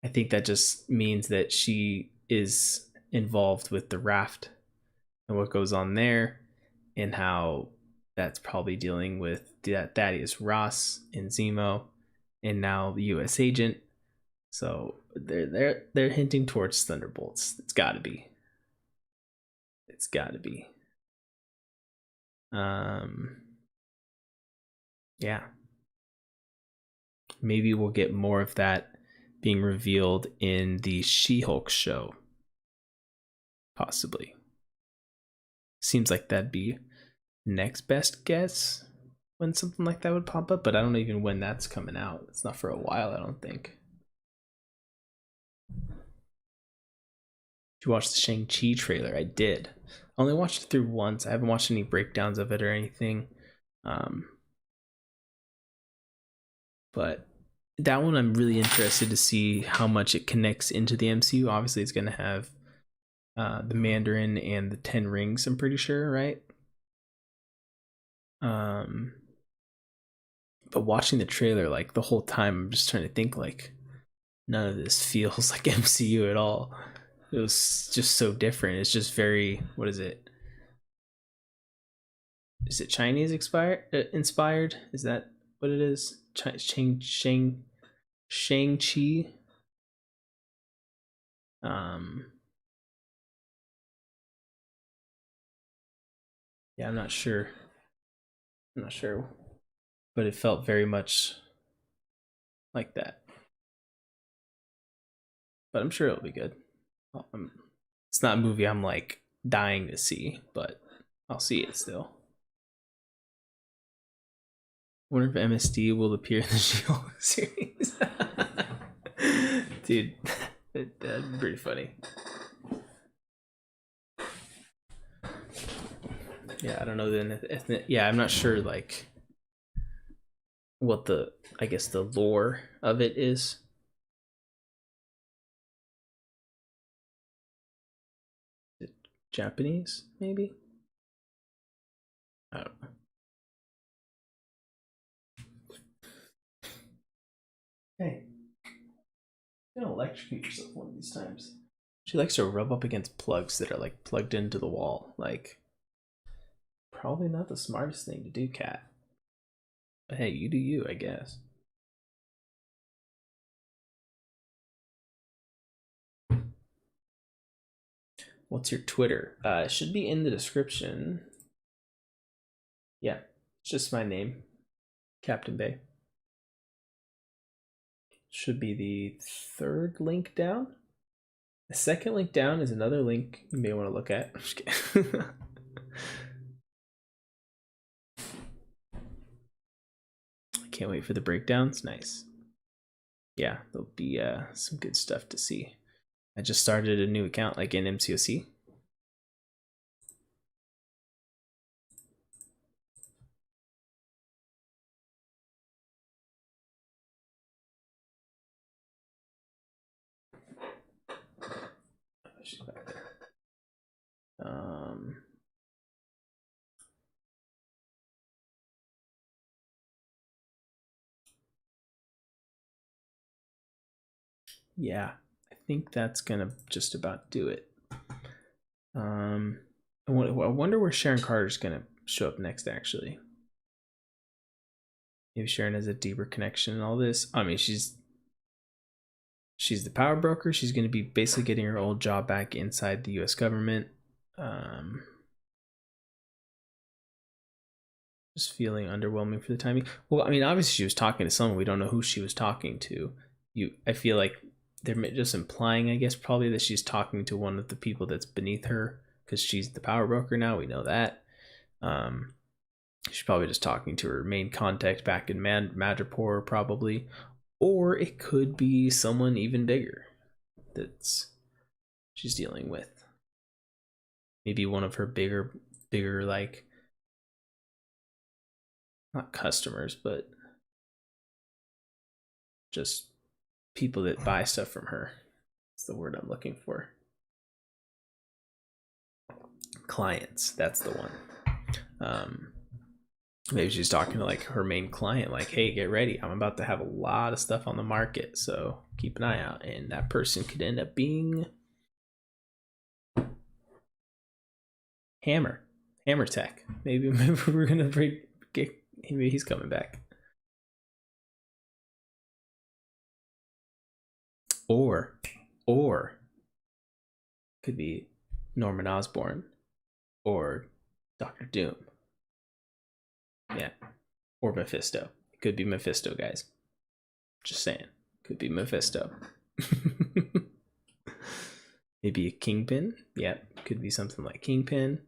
I think that just means that she is involved with the raft and what goes on there, and how that's probably dealing with Thaddeus Ross and Zemo, and now the U.S. agent. So they're hinting towards Thunderbolts. It's got to be. It's got to be. Yeah. Maybe we'll get more of that being revealed in the She-Hulk show. Possibly. Seems like that'd be next best guess when something like that would pop up, but I don't know even when that's coming out. It's not for a while, I don't think. Did you watch the Shang-Chi trailer? I did. I only watched it through once. I haven't watched any breakdowns of it or anything. But that one I'm really interested to see how much it connects into the MCU. Obviously, it's going to have the Mandarin and the 10 Rings, I'm pretty sure, right? But watching the trailer, like, the whole time, I'm just trying to think, like, none of this feels like MCU at all. It was just so different. It's just very, what is it? Is it Chinese inspired? Is that what it is? Shang-Chi? Yeah, I'm not sure. But it felt very much like that. But I'm sure it'll be good. It's not a movie I'm like dying to see, but I'll see it still. I wonder if MSD will appear in the She-Hulk series. Dude, that'd be pretty funny. Yeah, I don't know the yeah, I'm not sure like what the, I guess, the lore of it is. Is it Japanese, maybe? I don't know. Hey, you're gonna electrocute yourself one of these times. She likes to rub up against plugs that are like plugged into the wall. Like, probably not the smartest thing to do, cat. But hey, you do you, I guess. What's your Twitter? It should be in the description. Yeah, it's just my name, Captain Bay. Should be the third link down. The second link down is another link you may want to look at. I'm just kidding. I can't wait for the breakdowns. Nice. Yeah, there'll be some good stuff to see. I just started a new account, like in MCOC. she's back there. Yeah, I think that's gonna just about do it. I wonder where Sharon Carter's gonna show up next. Actually, maybe Sharon has a deeper connection in all this. I mean, she's the power broker. She's going to be basically getting her old job back inside the U.S. government. Just feeling underwhelming for the timing. Well, I mean, obviously she was talking to someone. We don't know who she was talking to. I feel like they're just implying, I guess, probably that she's talking to one of the people that's beneath her because she's the power broker now. We know that. She's probably just talking to her main contact back in Madripoor, probably. Or it could be someone even bigger that's she's dealing with. Maybe one of her bigger like, not customers, but just people that buy stuff from her. That's the word I'm looking for. Clients, that's the one. Maybe she's talking to like her main client, like, hey, get ready, I'm about to have a lot of stuff on the market, so keep an eye out. And that person could end up being Hammer Tech. Maybe we're gonna maybe he's coming back. Or could be Norman Osborn or Dr. Doom. Yeah. Or Mephisto. It could be Mephisto, guys. Just saying. Could be Mephisto. Maybe a Kingpin. Yeah, could be something like Kingpin.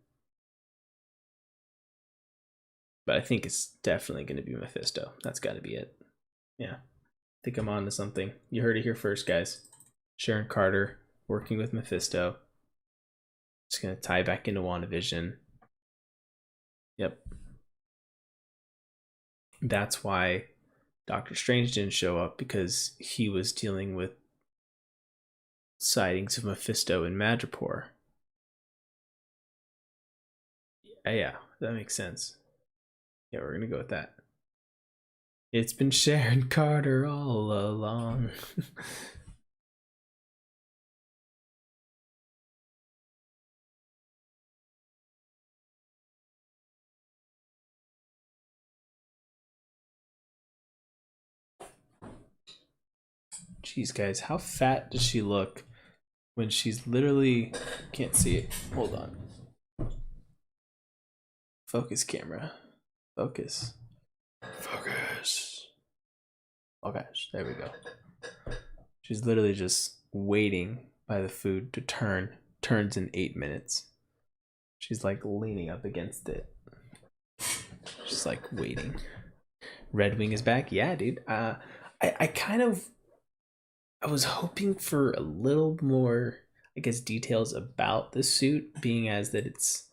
But I think it's definitely going to be Mephisto. That's got to be it. Yeah. I think I'm on to something. You heard it here first, guys. Sharon Carter working with Mephisto. Just going to tie back into WandaVision. Yep. That's why Doctor Strange didn't show up, because he was dealing with sightings of Mephisto in Madripoor. Yeah, that makes sense. Yeah, we're gonna go with that. It's been Sharon Carter all along. Jeez, guys, how fat does she look when she's literally... Can't see it. Hold on. Focus, camera. Focus. Focus. Okay, there we go. She's literally just waiting by the food to turn. Turns in 8 minutes. She's like leaning up against it. Just like waiting. Red Wing is back. Yeah, dude. I was hoping for a little more, I guess, details about the suit, being as that it's...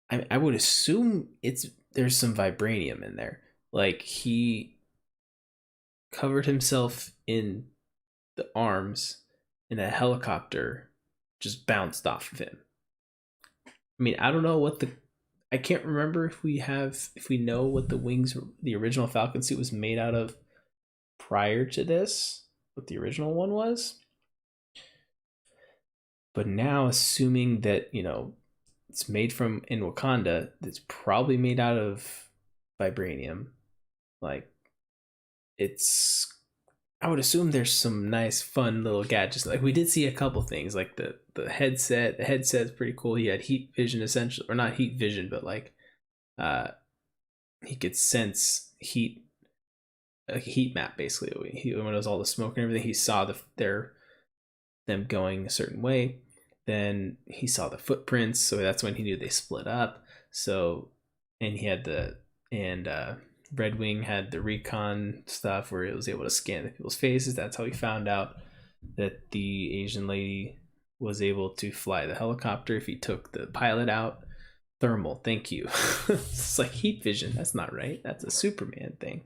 I would assume there's some vibranium in there. Like, he covered himself in the arms and a helicopter just bounced off of him. I mean, I don't know what I can't remember if we know what the original Falcon suit was made out of prior to this, what the original one was. But now, assuming that, it's made in Wakanda, it's probably made out of vibranium. Like, I would assume there's some nice, fun little gadgets. Like, we did see a couple things, like the headset. The headset's pretty cool. He had heat vision, essentially, or not heat vision, but like, he could sense heat, like a heat map, basically. When it was all the smoke and everything, he saw them going a certain way. Then he saw the footprints, so that's when he knew they split up. So, and he had Red Wing had the recon stuff where it was able to scan the people's faces. That's how he found out that the Asian lady was able to fly the helicopter if he took the pilot out. Thermal, thank you. It's like heat vision. That's not right. That's a Superman thing.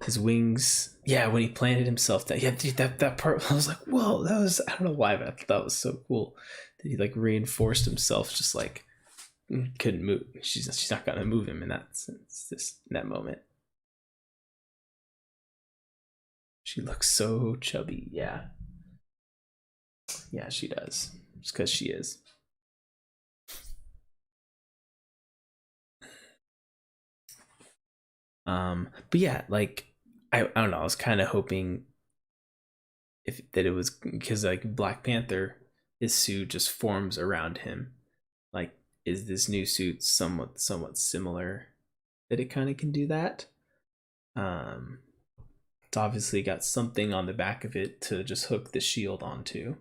his wings. Yeah, when he planted himself down. Yeah, dude, that part, I was like, whoa, that was, I don't know why, but I thought that was so cool that he like reinforced himself, just like couldn't move. She's not gonna move him in that sense, this in that moment. She looks so chubby. Yeah, yeah, she does. Just because she is. But yeah, like I don't know. I was kind of hoping if that it was because like Black Panther, his suit just forms around him. Like, is this new suit somewhat similar that it kind of can do that? Um, it's obviously got something on the back of it to just hook the shield onto.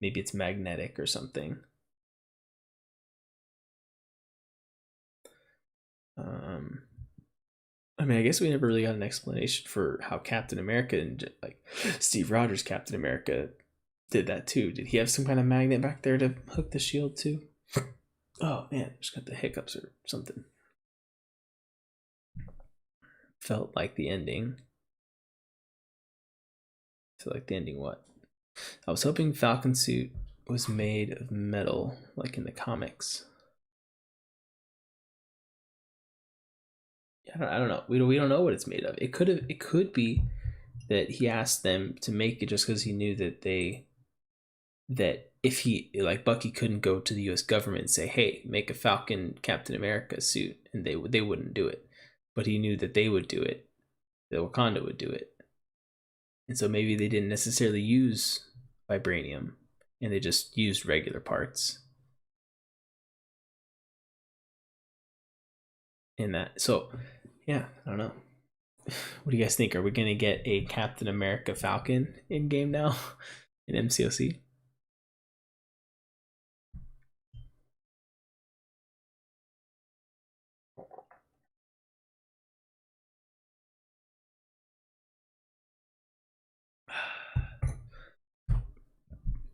Maybe it's magnetic or something. Um, I mean, I guess we never really got an explanation for how Captain America and like Steve Rogers Captain America did that too. Did he have some kind of magnet back there to hook the shield to? Oh man, just got the hiccups or something. Felt like the ending. Felt like the ending what? I was hoping Falcon suit was made of metal, like in the comics. I don't know. We don't know what it's made of. It could be that he asked them to make it just because he knew that if he like Bucky couldn't go to the U.S. government and say, "Hey, make a Falcon Captain America suit," and they wouldn't do it, but he knew that they would do it, that Wakanda would do it, and so maybe they didn't necessarily use vibranium, and they just used regular parts in that. So, yeah, I don't know. What do you guys think? Are we gonna get a Captain America Falcon in game now in MCOC?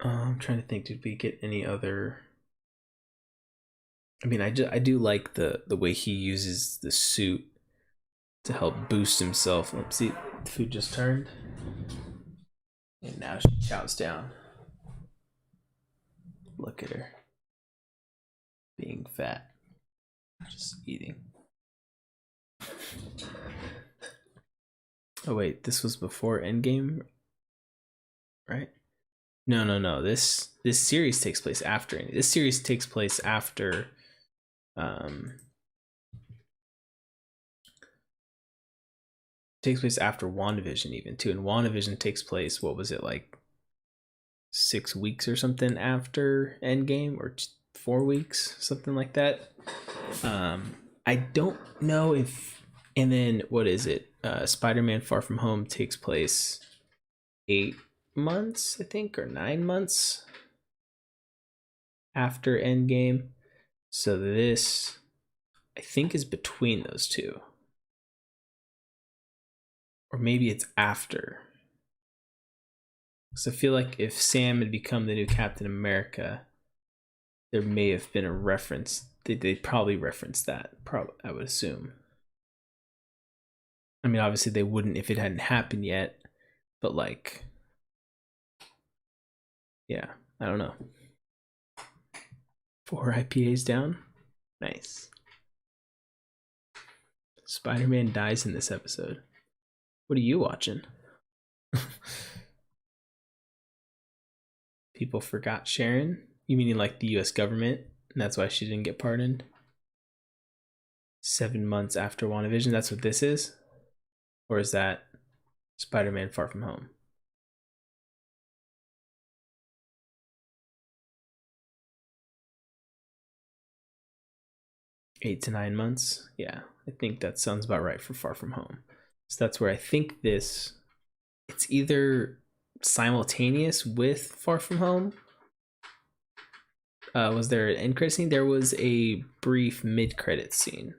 I'm trying to think. Did we get any other? I mean, I do like the way he uses the suit to help boost himself. Let's see, the food just turned, and now she chows down. Look at her being fat, just eating. Oh wait, this was before Endgame, right? No, no, no. This series takes place after. This series takes place after. Um, takes place after WandaVision even too, and WandaVision takes place. What was it like? 6 weeks or something after Endgame, or 4 weeks, something like that. I don't know if. And then what is it? Spider-Man: Far From Home takes place 8 months, I think, or 9 months after Endgame. So this, I think, is between those two, or maybe it's after. So I feel like if Sam had become the new Captain America, there may have been a reference. They probably referenced that. Probably, I would assume. I mean, obviously they wouldn't if it hadn't happened yet, but like, yeah, I don't know. 4 IPAs down, nice. Spider-Man dies in this episode. What are you watching? People forgot Sharon. You meaning like the U.S. government, and that's why she didn't get pardoned? 7 months after WandaVision. That's what this is, or is that Spider-Man: Far From Home? 8 to 9 months. Yeah, I think that sounds about right for Far From Home. So that's where I think this. It's either simultaneous with Far From Home. Was there an end credit scene? There was a brief mid-credit scene.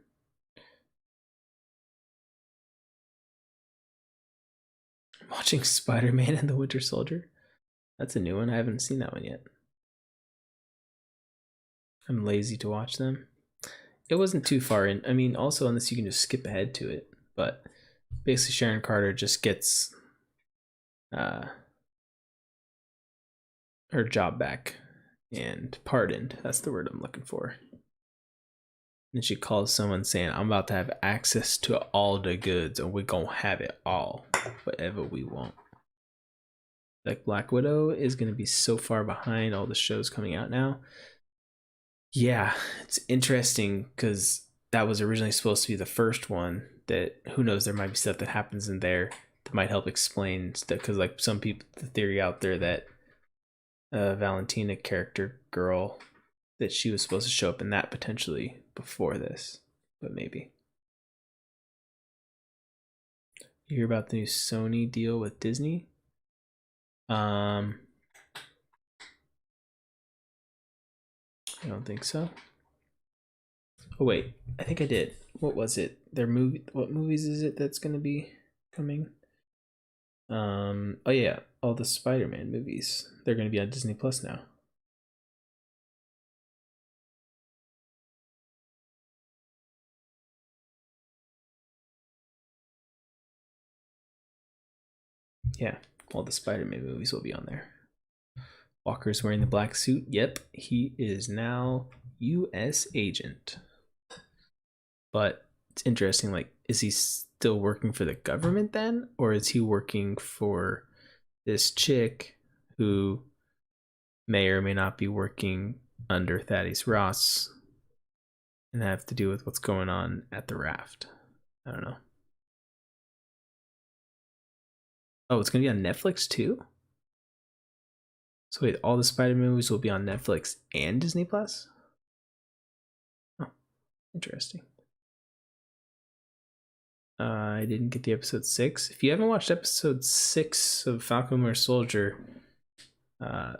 I'm watching Spider-Man and the Winter Soldier. That's a new one. I haven't seen that one yet. I'm lazy to watch them. It wasn't too far in. I mean, also unless you can just skip ahead to it, but Basically, Sharon Carter just gets her job back and pardoned. That's the word I'm looking for. And she calls someone saying, I'm about to have access to all the goods and we're gonna have it all, whatever we want. Like Black Widow is gonna be so far behind all the shows coming out now. Yeah, it's interesting because that was originally supposed to be the first one. That who knows, there might be stuff that happens in there that might help explain that. Because like some people, the theory out there that Valentina character girl, that she was supposed to show up in that potentially before this, but maybe. You hear about the new Sony deal with Disney? I don't think so. Oh wait, I think I did. What was it? Their movie. What movies is it that's gonna be coming? Oh yeah, all the Spider-Man movies. They're gonna be on Disney Plus now. Yeah, all the Spider-Man movies will be on there. Walker's wearing the black suit. Yep, he is now U.S. agent. But it's interesting, like, is he still working for the government then? Or is he working for this chick who may or may not be working under Thaddeus Ross and have to do with what's going on at the raft? I don't know. Oh, it's going to be on Netflix too? So wait, all the Spider-Man movies will be on Netflix and Disney Plus? Oh, interesting. I didn't get the episode 6. If you haven't watched episode 6 of Falcon Winter Soldier, I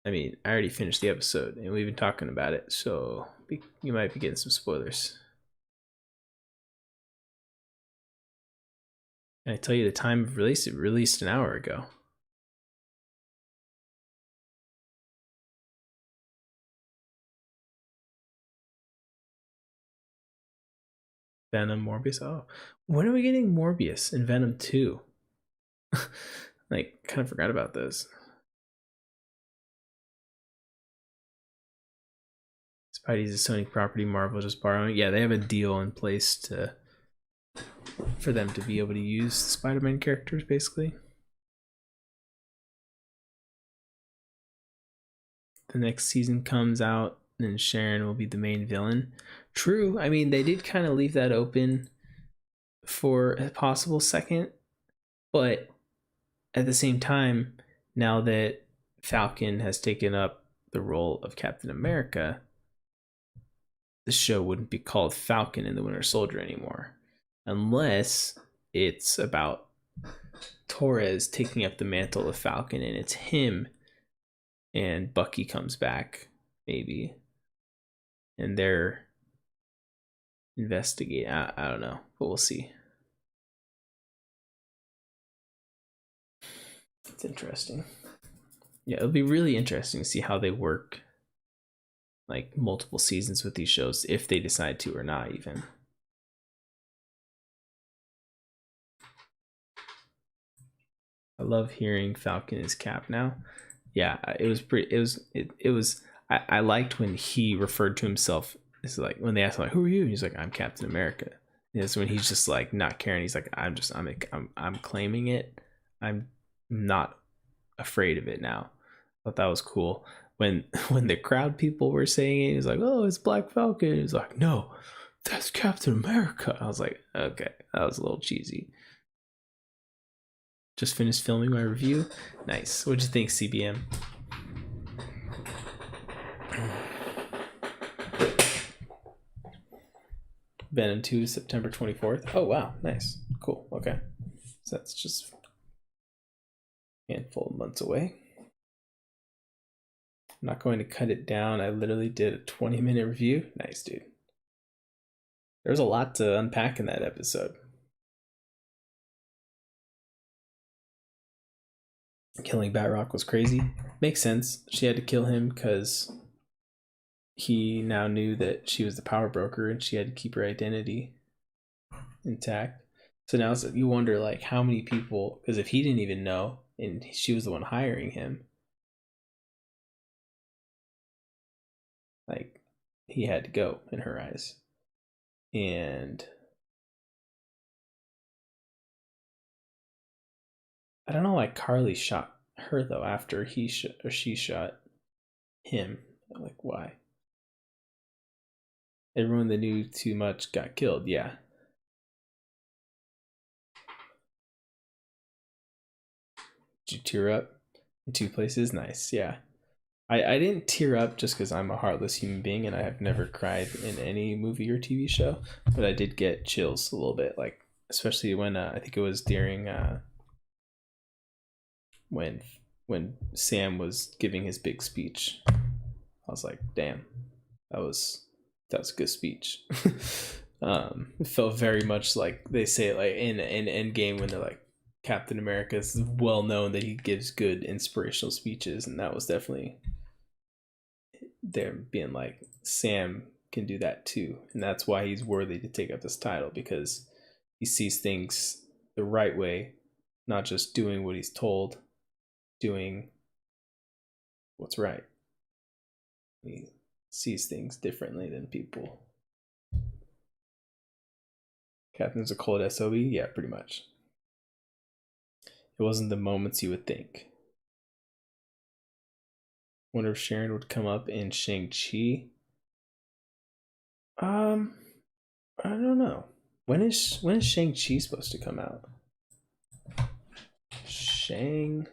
mean, I already finished the episode and we've been talking about it, so you might be getting some spoilers. Can I tell you the time of release? It released an hour ago. Venom, Morbius. Oh, when are we getting Morbius and Venom 2? Like, kind of forgot about this. Spidey's a Sony property, Marvel just borrowing. Yeah, they have a deal in place for them to be able to use Spider-Man characters, basically. The next season comes out, and Sharon will be the main villain. True. I mean, they did kind of leave that open for a possible second, but at the same time, now that Falcon has taken up the role of Captain America, the show wouldn't be called Falcon and the Winter Soldier anymore, unless it's about Torres taking up the mantle of Falcon and it's him and Bucky comes back, maybe, and they're investigating. I don't know, but we'll see. It's interesting. Yeah, it'll be really interesting to see how they work like multiple seasons with these shows, if they decide to or not, even. I love hearing Falcon is Cap now. Yeah, it was pretty. It was. I liked when he referred to himself as like when they asked him like, "Who are you?" And he's like, "I'm Captain America." And it's when he's just like not caring. He's like, I'm claiming it. I'm not afraid of it now." I thought that was cool. When the crowd people were saying it, he's like, "Oh, it's Black Falcon." He's like, "No, that's Captain America." I was like, okay, that was a little cheesy. Just finished filming my review. Nice. What'd you think, CBM? Venom 2, September 24th. Oh, wow. Nice. Cool. Okay. So that's just a handful of months away. I'm not going to cut it down. I literally did a 20-minute review. Nice, dude. There's a lot to unpack in that episode. Killing Batroc was crazy. Makes sense. She had to kill him because he now knew that she was the power broker and she had to keep her identity intact. So now you wonder like how many people, because if he didn't even know and she was the one hiring him, like he had to go in her eyes. And I don't know why Carly shot her though after or she shot him. Like why? Everyone that knew too much got killed. Yeah. Did you tear up in two places? Nice. Yeah. I didn't tear up just because I'm a heartless human being and I have never cried in any movie or TV show, but I did get chills a little bit, like especially when I think it was during when when Sam was giving his big speech. I was like, damn, that was a good speech. It felt very much like they say it like in Endgame when they're like Captain America is well known that he gives good inspirational speeches, and that was definitely them being like Sam can do that too, and that's why he's worthy to take up this title because he sees things the right way, not just doing what he's told, doing what's right. He sees things differently than people. Captain's a cold SOB? Yeah, pretty much. It wasn't the moments you would think. Wonder if Sharon would come up in Shang-Chi. I don't know. When is Shang-Chi supposed to come out? Shang-Chi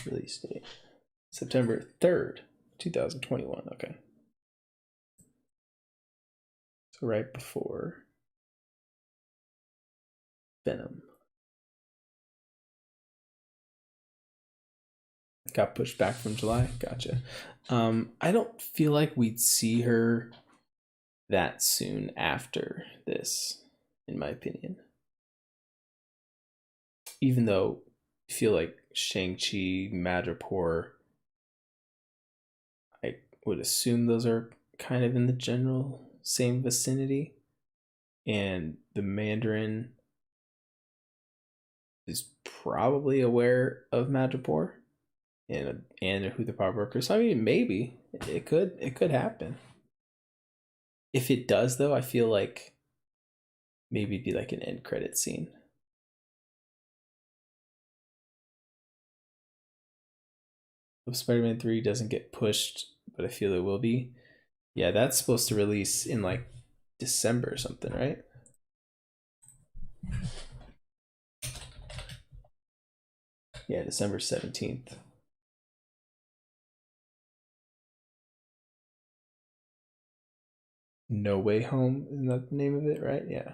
release date. September 3rd, 2021. Okay. So right before Venom. Got pushed back from July. Gotcha. I don't feel like we'd see her that soon after this, in my opinion. Even though I feel like Shang-Chi, Madripoor, I would assume those are kind of in the general same vicinity. And the Mandarin is probably aware of Madripoor and who the power broker is. So, I mean, maybe it could happen. If it does, though, I feel like maybe it'd be like an end credit scene. If Spider-Man 3 doesn't get pushed, but I feel it will be. Yeah, that's supposed to release in like December or something, right? Yeah, December 17th. No Way Home, isn't that the name of it, right? Yeah.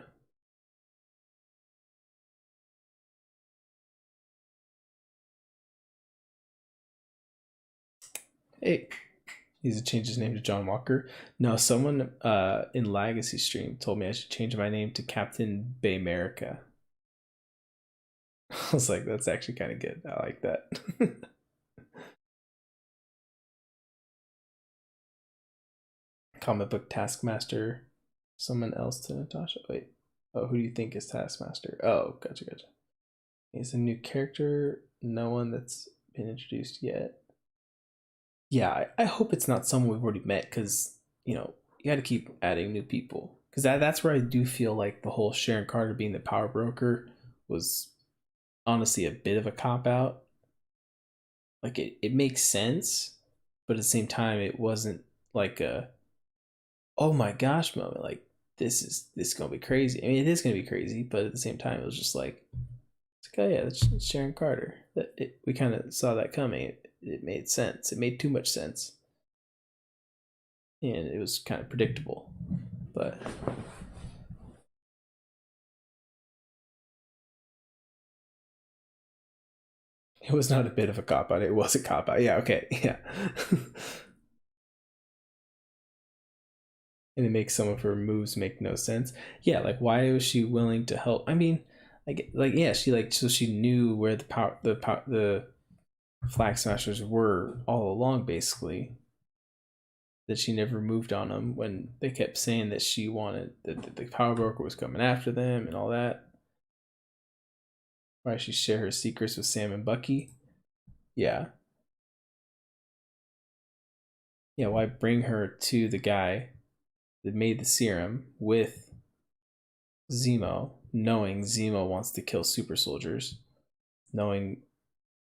Hey, he's to change his name to John Walker. No, someone in Legacy Stream told me I should change my name to Captain Bay America. I was like, that's actually kind of good. I like that. Comic book Taskmaster. Someone else to Natasha. Wait. Oh, who do you think is Taskmaster? Oh, gotcha. He's a new character. No one that's been introduced yet. Yeah, I hope it's not someone we've already met because, you got to keep adding new people. Because that's where I do feel like the whole Sharon Carter being the power broker was honestly a bit of a cop out. Like it makes sense, but at the same time, it wasn't like a oh my gosh moment. Like this gonna be crazy. I mean, it is gonna be crazy, but at the same time, it was just like, oh yeah, it's Sharon Carter. We kind of saw that coming. It made sense. It made too much sense, and it was kind of predictable. But it was not a bit of a cop out. It was a cop out. Yeah. Okay. Yeah. And it makes some of her moves make no sense. Yeah, like why was she willing to help? I mean, like yeah, she knew where the Flag Smashers were all along, basically. that she never moved on him when they kept saying that she wanted that the power broker was coming after them and all that. Why she share her secrets with Sam and Bucky? Yeah, yeah. Why bring her to the guy that made the serum with Zemo, knowing Zemo wants to kill super soldiers, knowing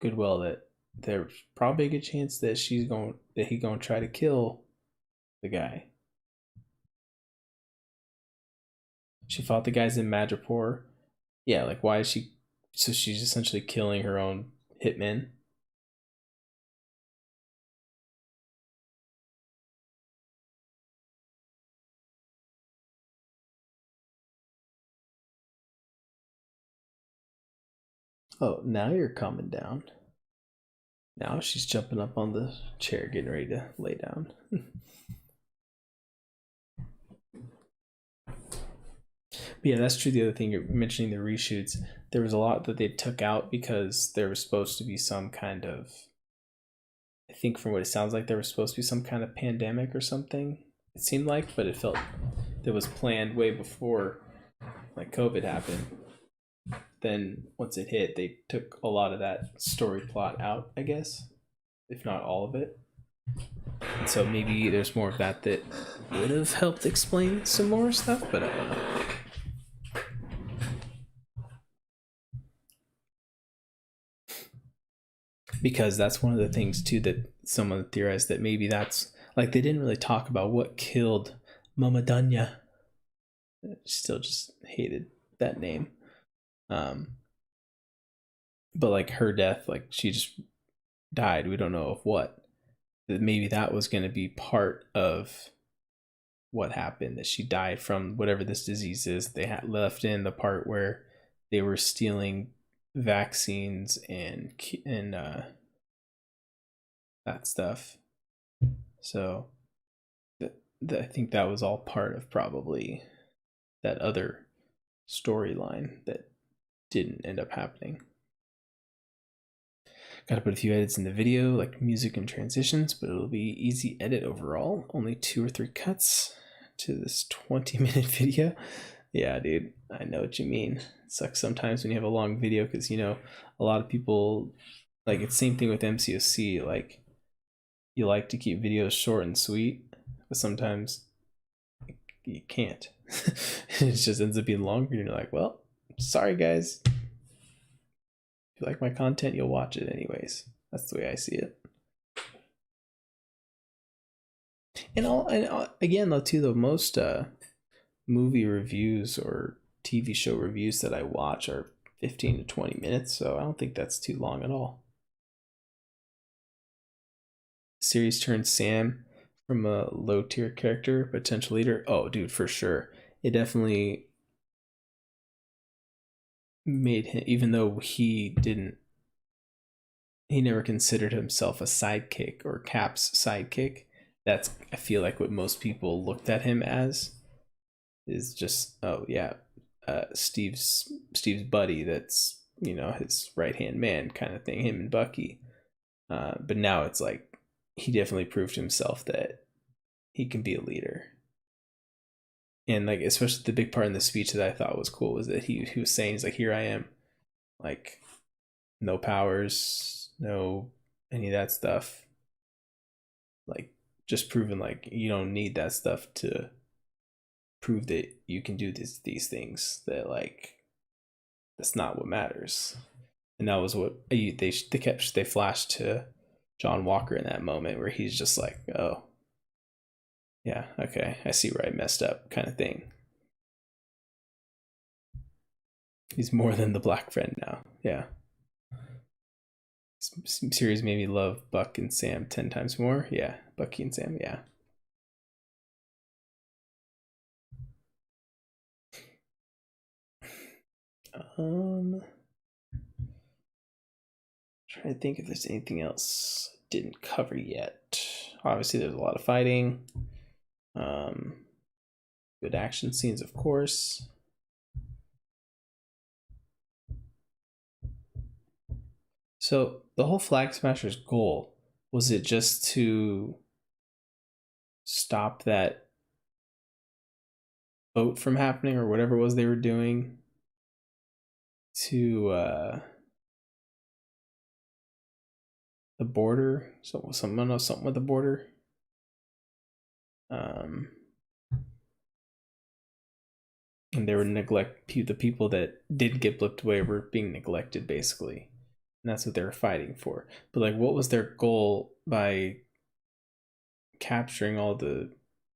good well that there's probably a good chance that he's gonna try to kill the guy. She fought the guys in Madripoor. Yeah, like why is she? So she's essentially killing her own hitmen. Oh, now you're coming down. Now she's jumping up on the chair, getting ready to lay down. But yeah, that's true. The other thing you're mentioning, the reshoots, there was a lot that they took out because there was supposed to be some kind of, I think from what it sounds like, there was supposed to be some kind of pandemic or something. It seemed like, but it felt that was planned way before like COVID happened. Then once it hit, they took a lot of that story plot out, I guess, if not all of it. And so maybe there's more of that that would have helped explain some more stuff, but I don't know. Because that's one of the things too that someone theorized that maybe that's like they didn't really talk about what killed Mama Dunya. Still just hated that name. But like her death, like she just died. We don't know of what. That maybe that was going to be part of what happened. That she died from whatever this disease is. They had left in the part where they were stealing vaccines and that stuff. So I think that was all part of probably that other storyline that didn't end up happening. Got to put a few edits in the video, like music and transitions, but it'll be easy edit overall. Only 2 or 3 cuts to this 20-minute video. Yeah, dude, I know what you mean. It sucks sometimes when you have a long video because, you know, a lot of people, like, it's the same thing with MCOC. Like, you like to keep videos short and sweet, but sometimes you can't. It just ends up being longer, and you're like, well, sorry, guys. If you like my content, you'll watch it anyways. That's the way I see it. And again, though, too, though, most movie reviews or TV show reviews that I watch are 15 to 20 minutes, so I don't think that's too long at all. The series turns Sam from a low tier character, potential leader. Oh, dude, for sure. It definitely made him, even though he never considered himself a sidekick or Cap's sidekick. That's, I feel like, what most people looked at him as, is just, oh yeah, Steve's buddy, that's, you know, his right hand man kind of thing, him and Bucky. But now it's like he definitely proved himself that he can be a leader. And like, especially the big part in the speech that I thought was cool was that he was saying, he's like, here I am, like, no powers, no any of that stuff, like just proving like you don't need that stuff to prove that you can do these things, that like that's not what matters. And that was what they flashed to John Walker in that moment where he's just like, oh yeah, okay, I see where I messed up, kind of thing. He's more than the black friend now. Yeah. This series made me love Buck and Sam 10 times more. Yeah, Bucky and Sam, yeah. Trying to think if there's anything else I didn't cover yet. Obviously, there's a lot of fighting. Good action scenes, of course. So the whole Flag Smasher's goal, was it just to stop that vote from happening or whatever it was they were doing to the border. So someone knows something with the border. And they were the people that did get blipped away were being neglected basically, and that's what they were fighting for. But like, what was their goal by capturing all the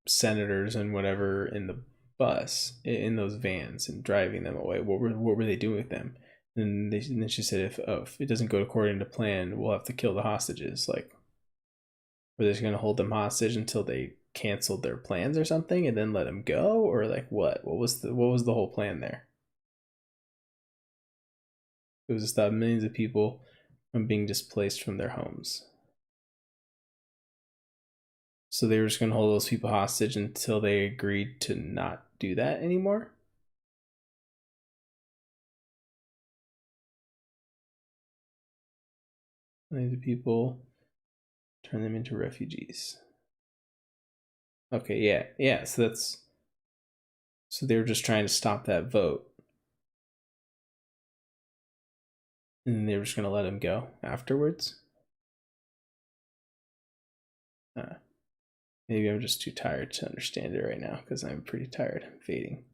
senators and whatever in the bus, in those vans, and driving them away? What were they doing with them? And then she said, if it doesn't go according to plan, we'll have to kill the hostages. Like, were they just gonna hold them hostage until they canceled their plans or something, and then let them go, or like what? What was the whole plan there? It was to stop millions of people from being displaced from their homes. So they were just gonna hold those people hostage until they agreed to not do that anymore. Millions of people, turn them into refugees. Okay, yeah. So they were just trying to stop that vote, and they were just gonna let him go afterwards. Maybe I'm just too tired to understand it right now because I'm pretty tired. I'm fading.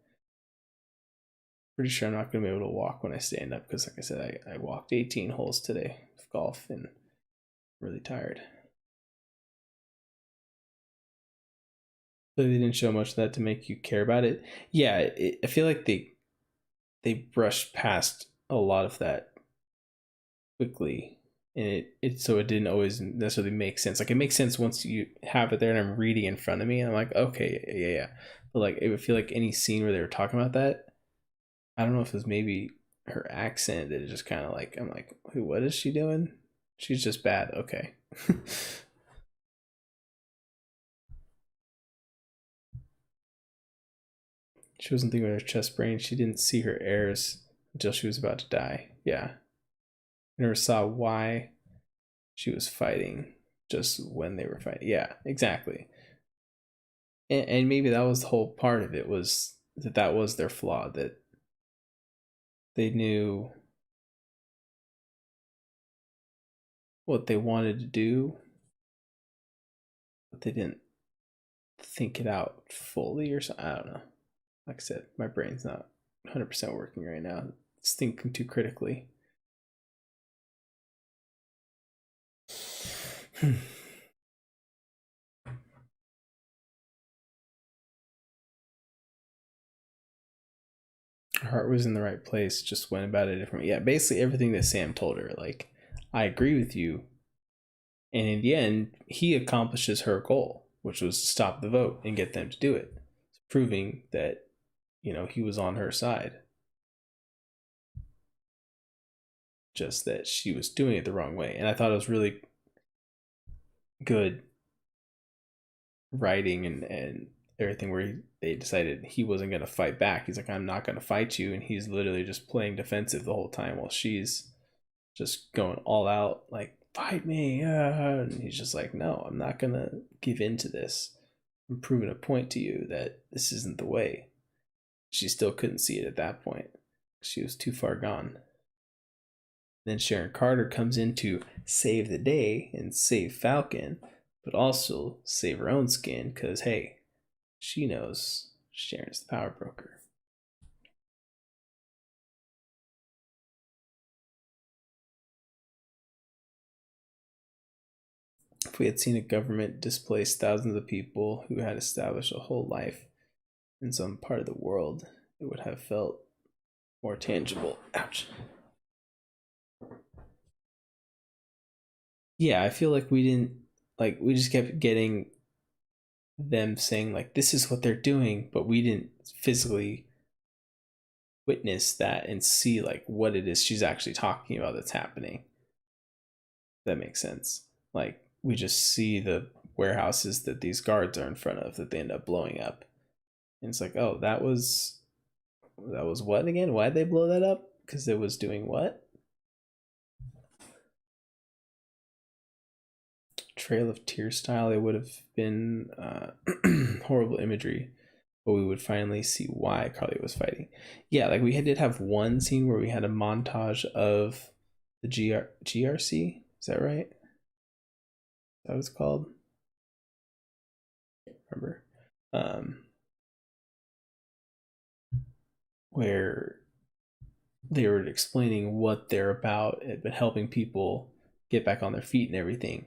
Pretty sure I'm not gonna be able to walk when I stand up because, like I said, I walked 18 holes today of golf and I'm really tired. So they didn't show much of that to make you care about it. Yeah, I feel like they brushed past a lot of that quickly, and it so it didn't always necessarily make sense. Like, it makes sense once you have it there and I'm reading in front of me and I'm like, okay, yeah. But like, it would feel like any scene where they were talking about that, I don't know if it was maybe her accent that is just kind of like, I'm like, who, what is she doing? She's just bad. Okay. She wasn't thinking about her chest brain. She didn't see her heirs until she was about to die. Yeah. Never saw why she was fighting, just when they were fighting. Yeah, exactly. And maybe that was the whole part of it, was that was their flaw, that they knew what they wanted to do, but they didn't think it out fully or something. I don't know. Like I said, my brain's not 100% working right now. It's thinking too critically. Her heart was in the right place, just went about it differently. Yeah, basically everything that Sam told her. Like, I agree with you. And in the end, he accomplishes her goal, which was to stop the vote and get them to do it, proving that, he was on her side. Just that she was doing it the wrong way. And I thought it was really good writing and everything, where they decided he wasn't going to fight back. He's like, I'm not going to fight you. And he's literally just playing defensive the whole time while she's just going all out, like, fight me. And he's just like, no, I'm not going to give in to this. I'm proving a point to you that this isn't the way. She still couldn't see it at that point. She was too far gone. Then Sharon Carter comes in to save the day and save Falcon, but also save her own skin, because, hey, she knows Sharon's the power broker. If we had seen a government displace thousands of people who had established a whole life in some part of the world, it would have felt more tangible. Ouch. Yeah, I feel like we just kept getting them saying, like, this is what they're doing, but we didn't physically witness that and see, like, what it is she's actually talking about that's happening. That makes sense. Like, we just see the warehouses that these guards are in front of that they end up blowing up. And it's like, oh, that was what again? Why'd they blow that up? Because it was doing what? Trail of Tears style, it would have been horrible imagery, but we would finally see why Carly was fighting. Yeah, like we did have one scene where we had a montage of the GRC. Is that right? Is that what it's called? I can't remember. Where they were explaining what they're about and helping people get back on their feet and everything,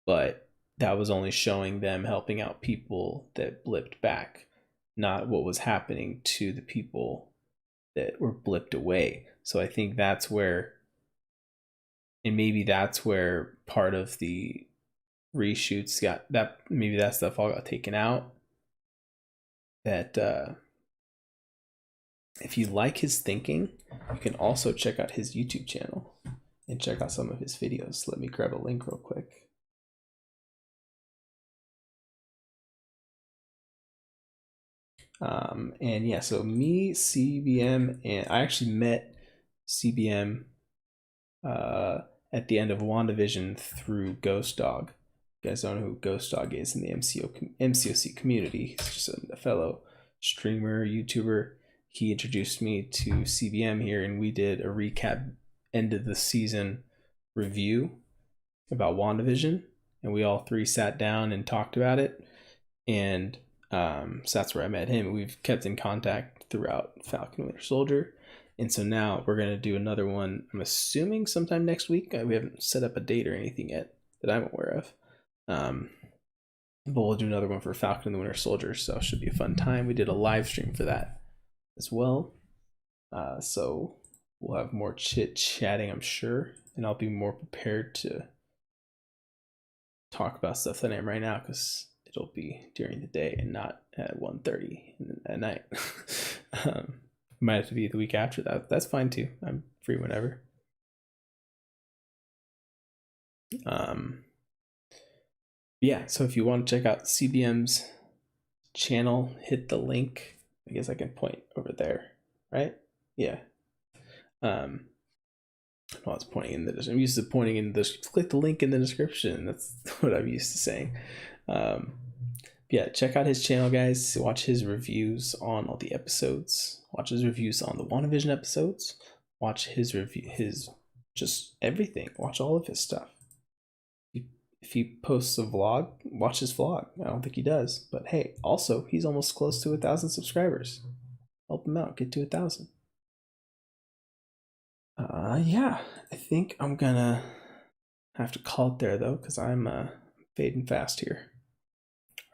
but that was only showing them helping out people that blipped back, not what was happening to the people that were blipped away. So I think that's where, and maybe that's where part of the reshoots got that, maybe that stuff all got taken out. That if you like his thinking, you can also check out his YouTube channel and check out some of his videos. Let me grab a link real quick. And yeah, so me, CBM, and I actually met CBM at the end of WandaVision through Ghost Dog. You guys don't know who Ghost Dog is in the MCOC community. He's just a fellow streamer, YouTuber. He introduced me to CBM here, and we did a recap end of the season review about WandaVision, and we all three sat down and talked about it. And so that's where I met him. We've kept in contact throughout Falcon Winter Soldier. And so now we're going to do another one, I'm assuming sometime next week. We haven't set up a date or anything yet that I'm aware of. But we'll do another one for Falcon and the Winter Soldier. So it should be a fun time. We did a live stream for that as well. So we'll have more chit-chatting, I'm sure. And I'll be more prepared to talk about stuff than I am right now, because it'll be during the day and not at 1:30 at night. Might have to be the week after that. That's fine too. I'm free whenever. Yeah, so if you want to check out CBM's channel, hit the link. I guess I can point over there, right? Yeah. No, I was pointing in the description. I'm used to pointing in the, click the link in the description. That's what I'm used to saying. Yeah, check out his channel, guys. Watch his reviews on all the episodes. Watch his reviews on the WandaVision episodes. Watch his review, his just everything. Watch all of his stuff. If he posts a vlog, watch his vlog. I don't think he does, but hey, also he's almost close to 1,000 subscribers. Help him out, get to 1,000. Yeah, I think I'm gonna have to call it there though, because I'm fading fast here.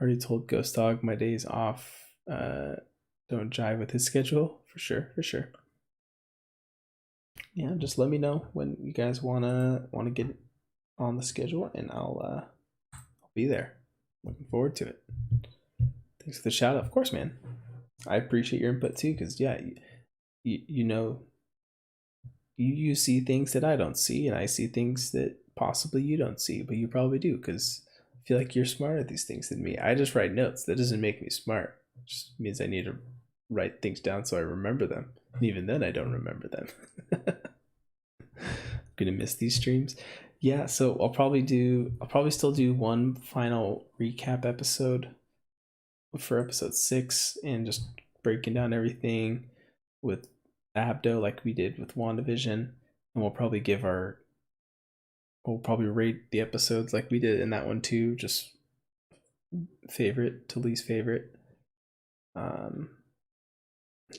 Already told Ghost Dog my days off don't jive with his schedule, for sure. Yeah, just let me know when you guys wanna get on the schedule, and I'll be there. Looking forward to it. Thanks for the shout out, of course, man. I appreciate your input too, because yeah, you know, you see things that I don't see, and I see things that possibly you don't see, but you probably do, because I feel like you're smarter at these things than me. I just write notes. That doesn't make me smart. It just means I need to write things down so I remember them. And even then, I don't remember them. I'm gonna miss these streams. Yeah, so I'll probably still do one final recap episode for episode 6, and just breaking down everything with Abdo like we did with WandaVision, and we'll probably rate the episodes like we did in that one too, just favorite to least favorite.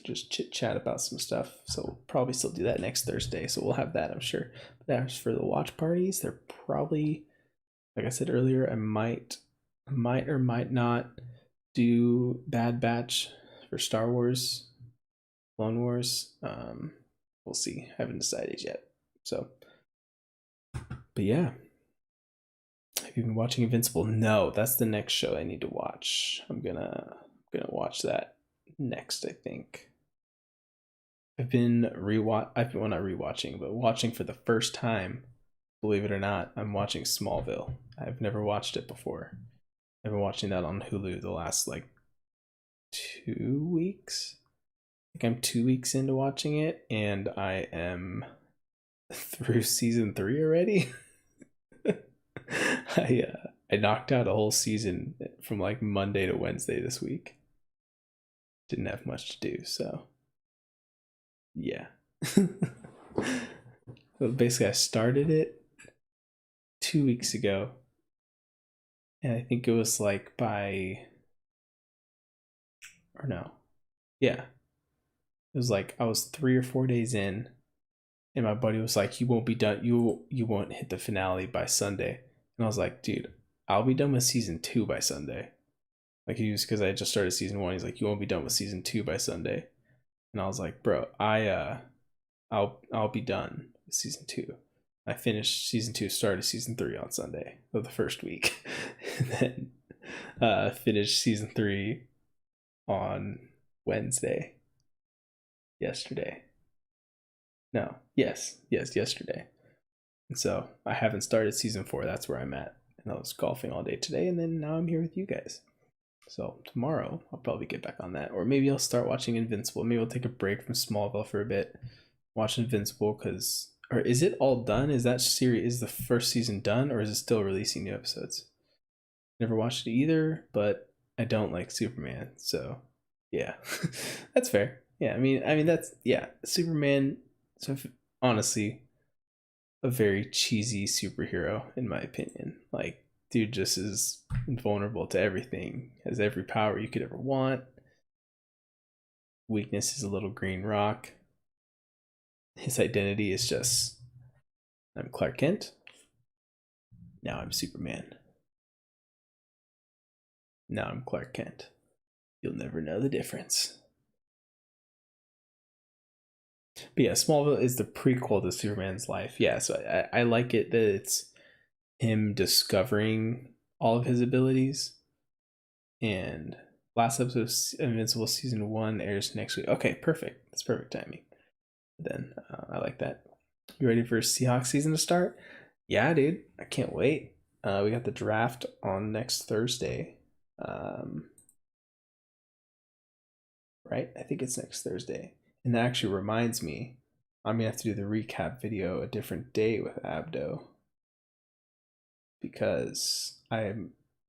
Just chit chat about some stuff. So we'll probably still do that next Thursday. So we'll have that, I'm sure. But as for the watch parties, they're probably, like I said earlier, I might or might not do Bad Batch for Star Wars, Clone Wars. We'll see. I haven't decided yet. So, but yeah. Have you been watching Invincible? No, that's the next show I need to watch. I'm gonna watch that next, I think. I've been not rewatching, but watching for the first time. Believe it or not, I'm watching Smallville. I've never watched it before. I've been watching that on Hulu the last like 2 weeks. I think I'm 2 weeks into watching it, and I am through season 3 already. I knocked out a whole season from like Monday to Wednesday this week. Didn't have much to do, so yeah. So basically, I started it 2 weeks ago, and I think it was like or no, yeah, it was like I was 3 or 4 days in, and my buddy was like, "You won't be done. You won't hit the finale by Sunday." And I was like, "Dude, I'll be done with season 2 by Sunday." Like he was because I just started season 1. He's like, "You won't be done with season 2 by Sunday," and I was like, "Bro, I'll be done with season 2." I finished season 2, started season 3 on Sunday of the first week, and then finished season 3 on Wednesday. Yesterday. No, yes, yesterday. And so I haven't started season 4. That's where I'm at. And I was golfing all day today, and then now I'm here with you guys. So tomorrow I'll probably get back on that, or maybe I'll start watching Invincible. Maybe I'll take a break from Smallville for a bit, watch Invincible, because or is it all done? Is that series, is the first season done, or is it still releasing new episodes? Never watched it either, but I don't like Superman, so yeah, that's fair. Yeah, I mean that's yeah, Superman. So if, honestly, a very cheesy superhero in my opinion. Like, dude just is invulnerable to everything, has every power you could ever want. Weakness is a little green rock. His identity is just, I'm Clark Kent. Now I'm Superman. Now I'm Clark Kent. You'll never know the difference. But yeah, Smallville is the prequel to Superman's life. Yeah, so I like it that it's him discovering all of his abilities. And last episode of Invincible season 1 airs next week. Okay, perfect. That's perfect timing. Then I like that. You ready for Seahawks season to start? Yeah, dude. I can't wait. We got the draft on next Thursday. Right? I think it's next Thursday. And that actually reminds me, I'm gonna have to do the recap video a different day with Abdo, because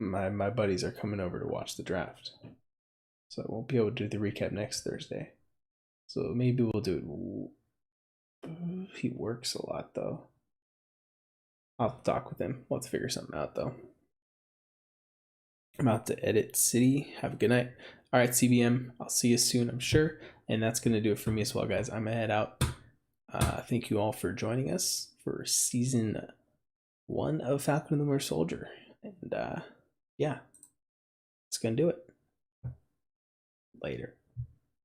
my buddies are coming over to watch the draft, so I won't be able to do the recap next Thursday. So maybe we'll do it. He works a lot though. I'll have to talk with him. We'll have to figure something out though. I'm out to edit City. Have a good night. All right, CBM. I'll see you soon, I'm sure. And that's going to do it for me as well, guys. I'm going to head out. Thank you all for joining us for season 1 of Falcon and the Winter Soldier. And yeah, it's going to do it. Later.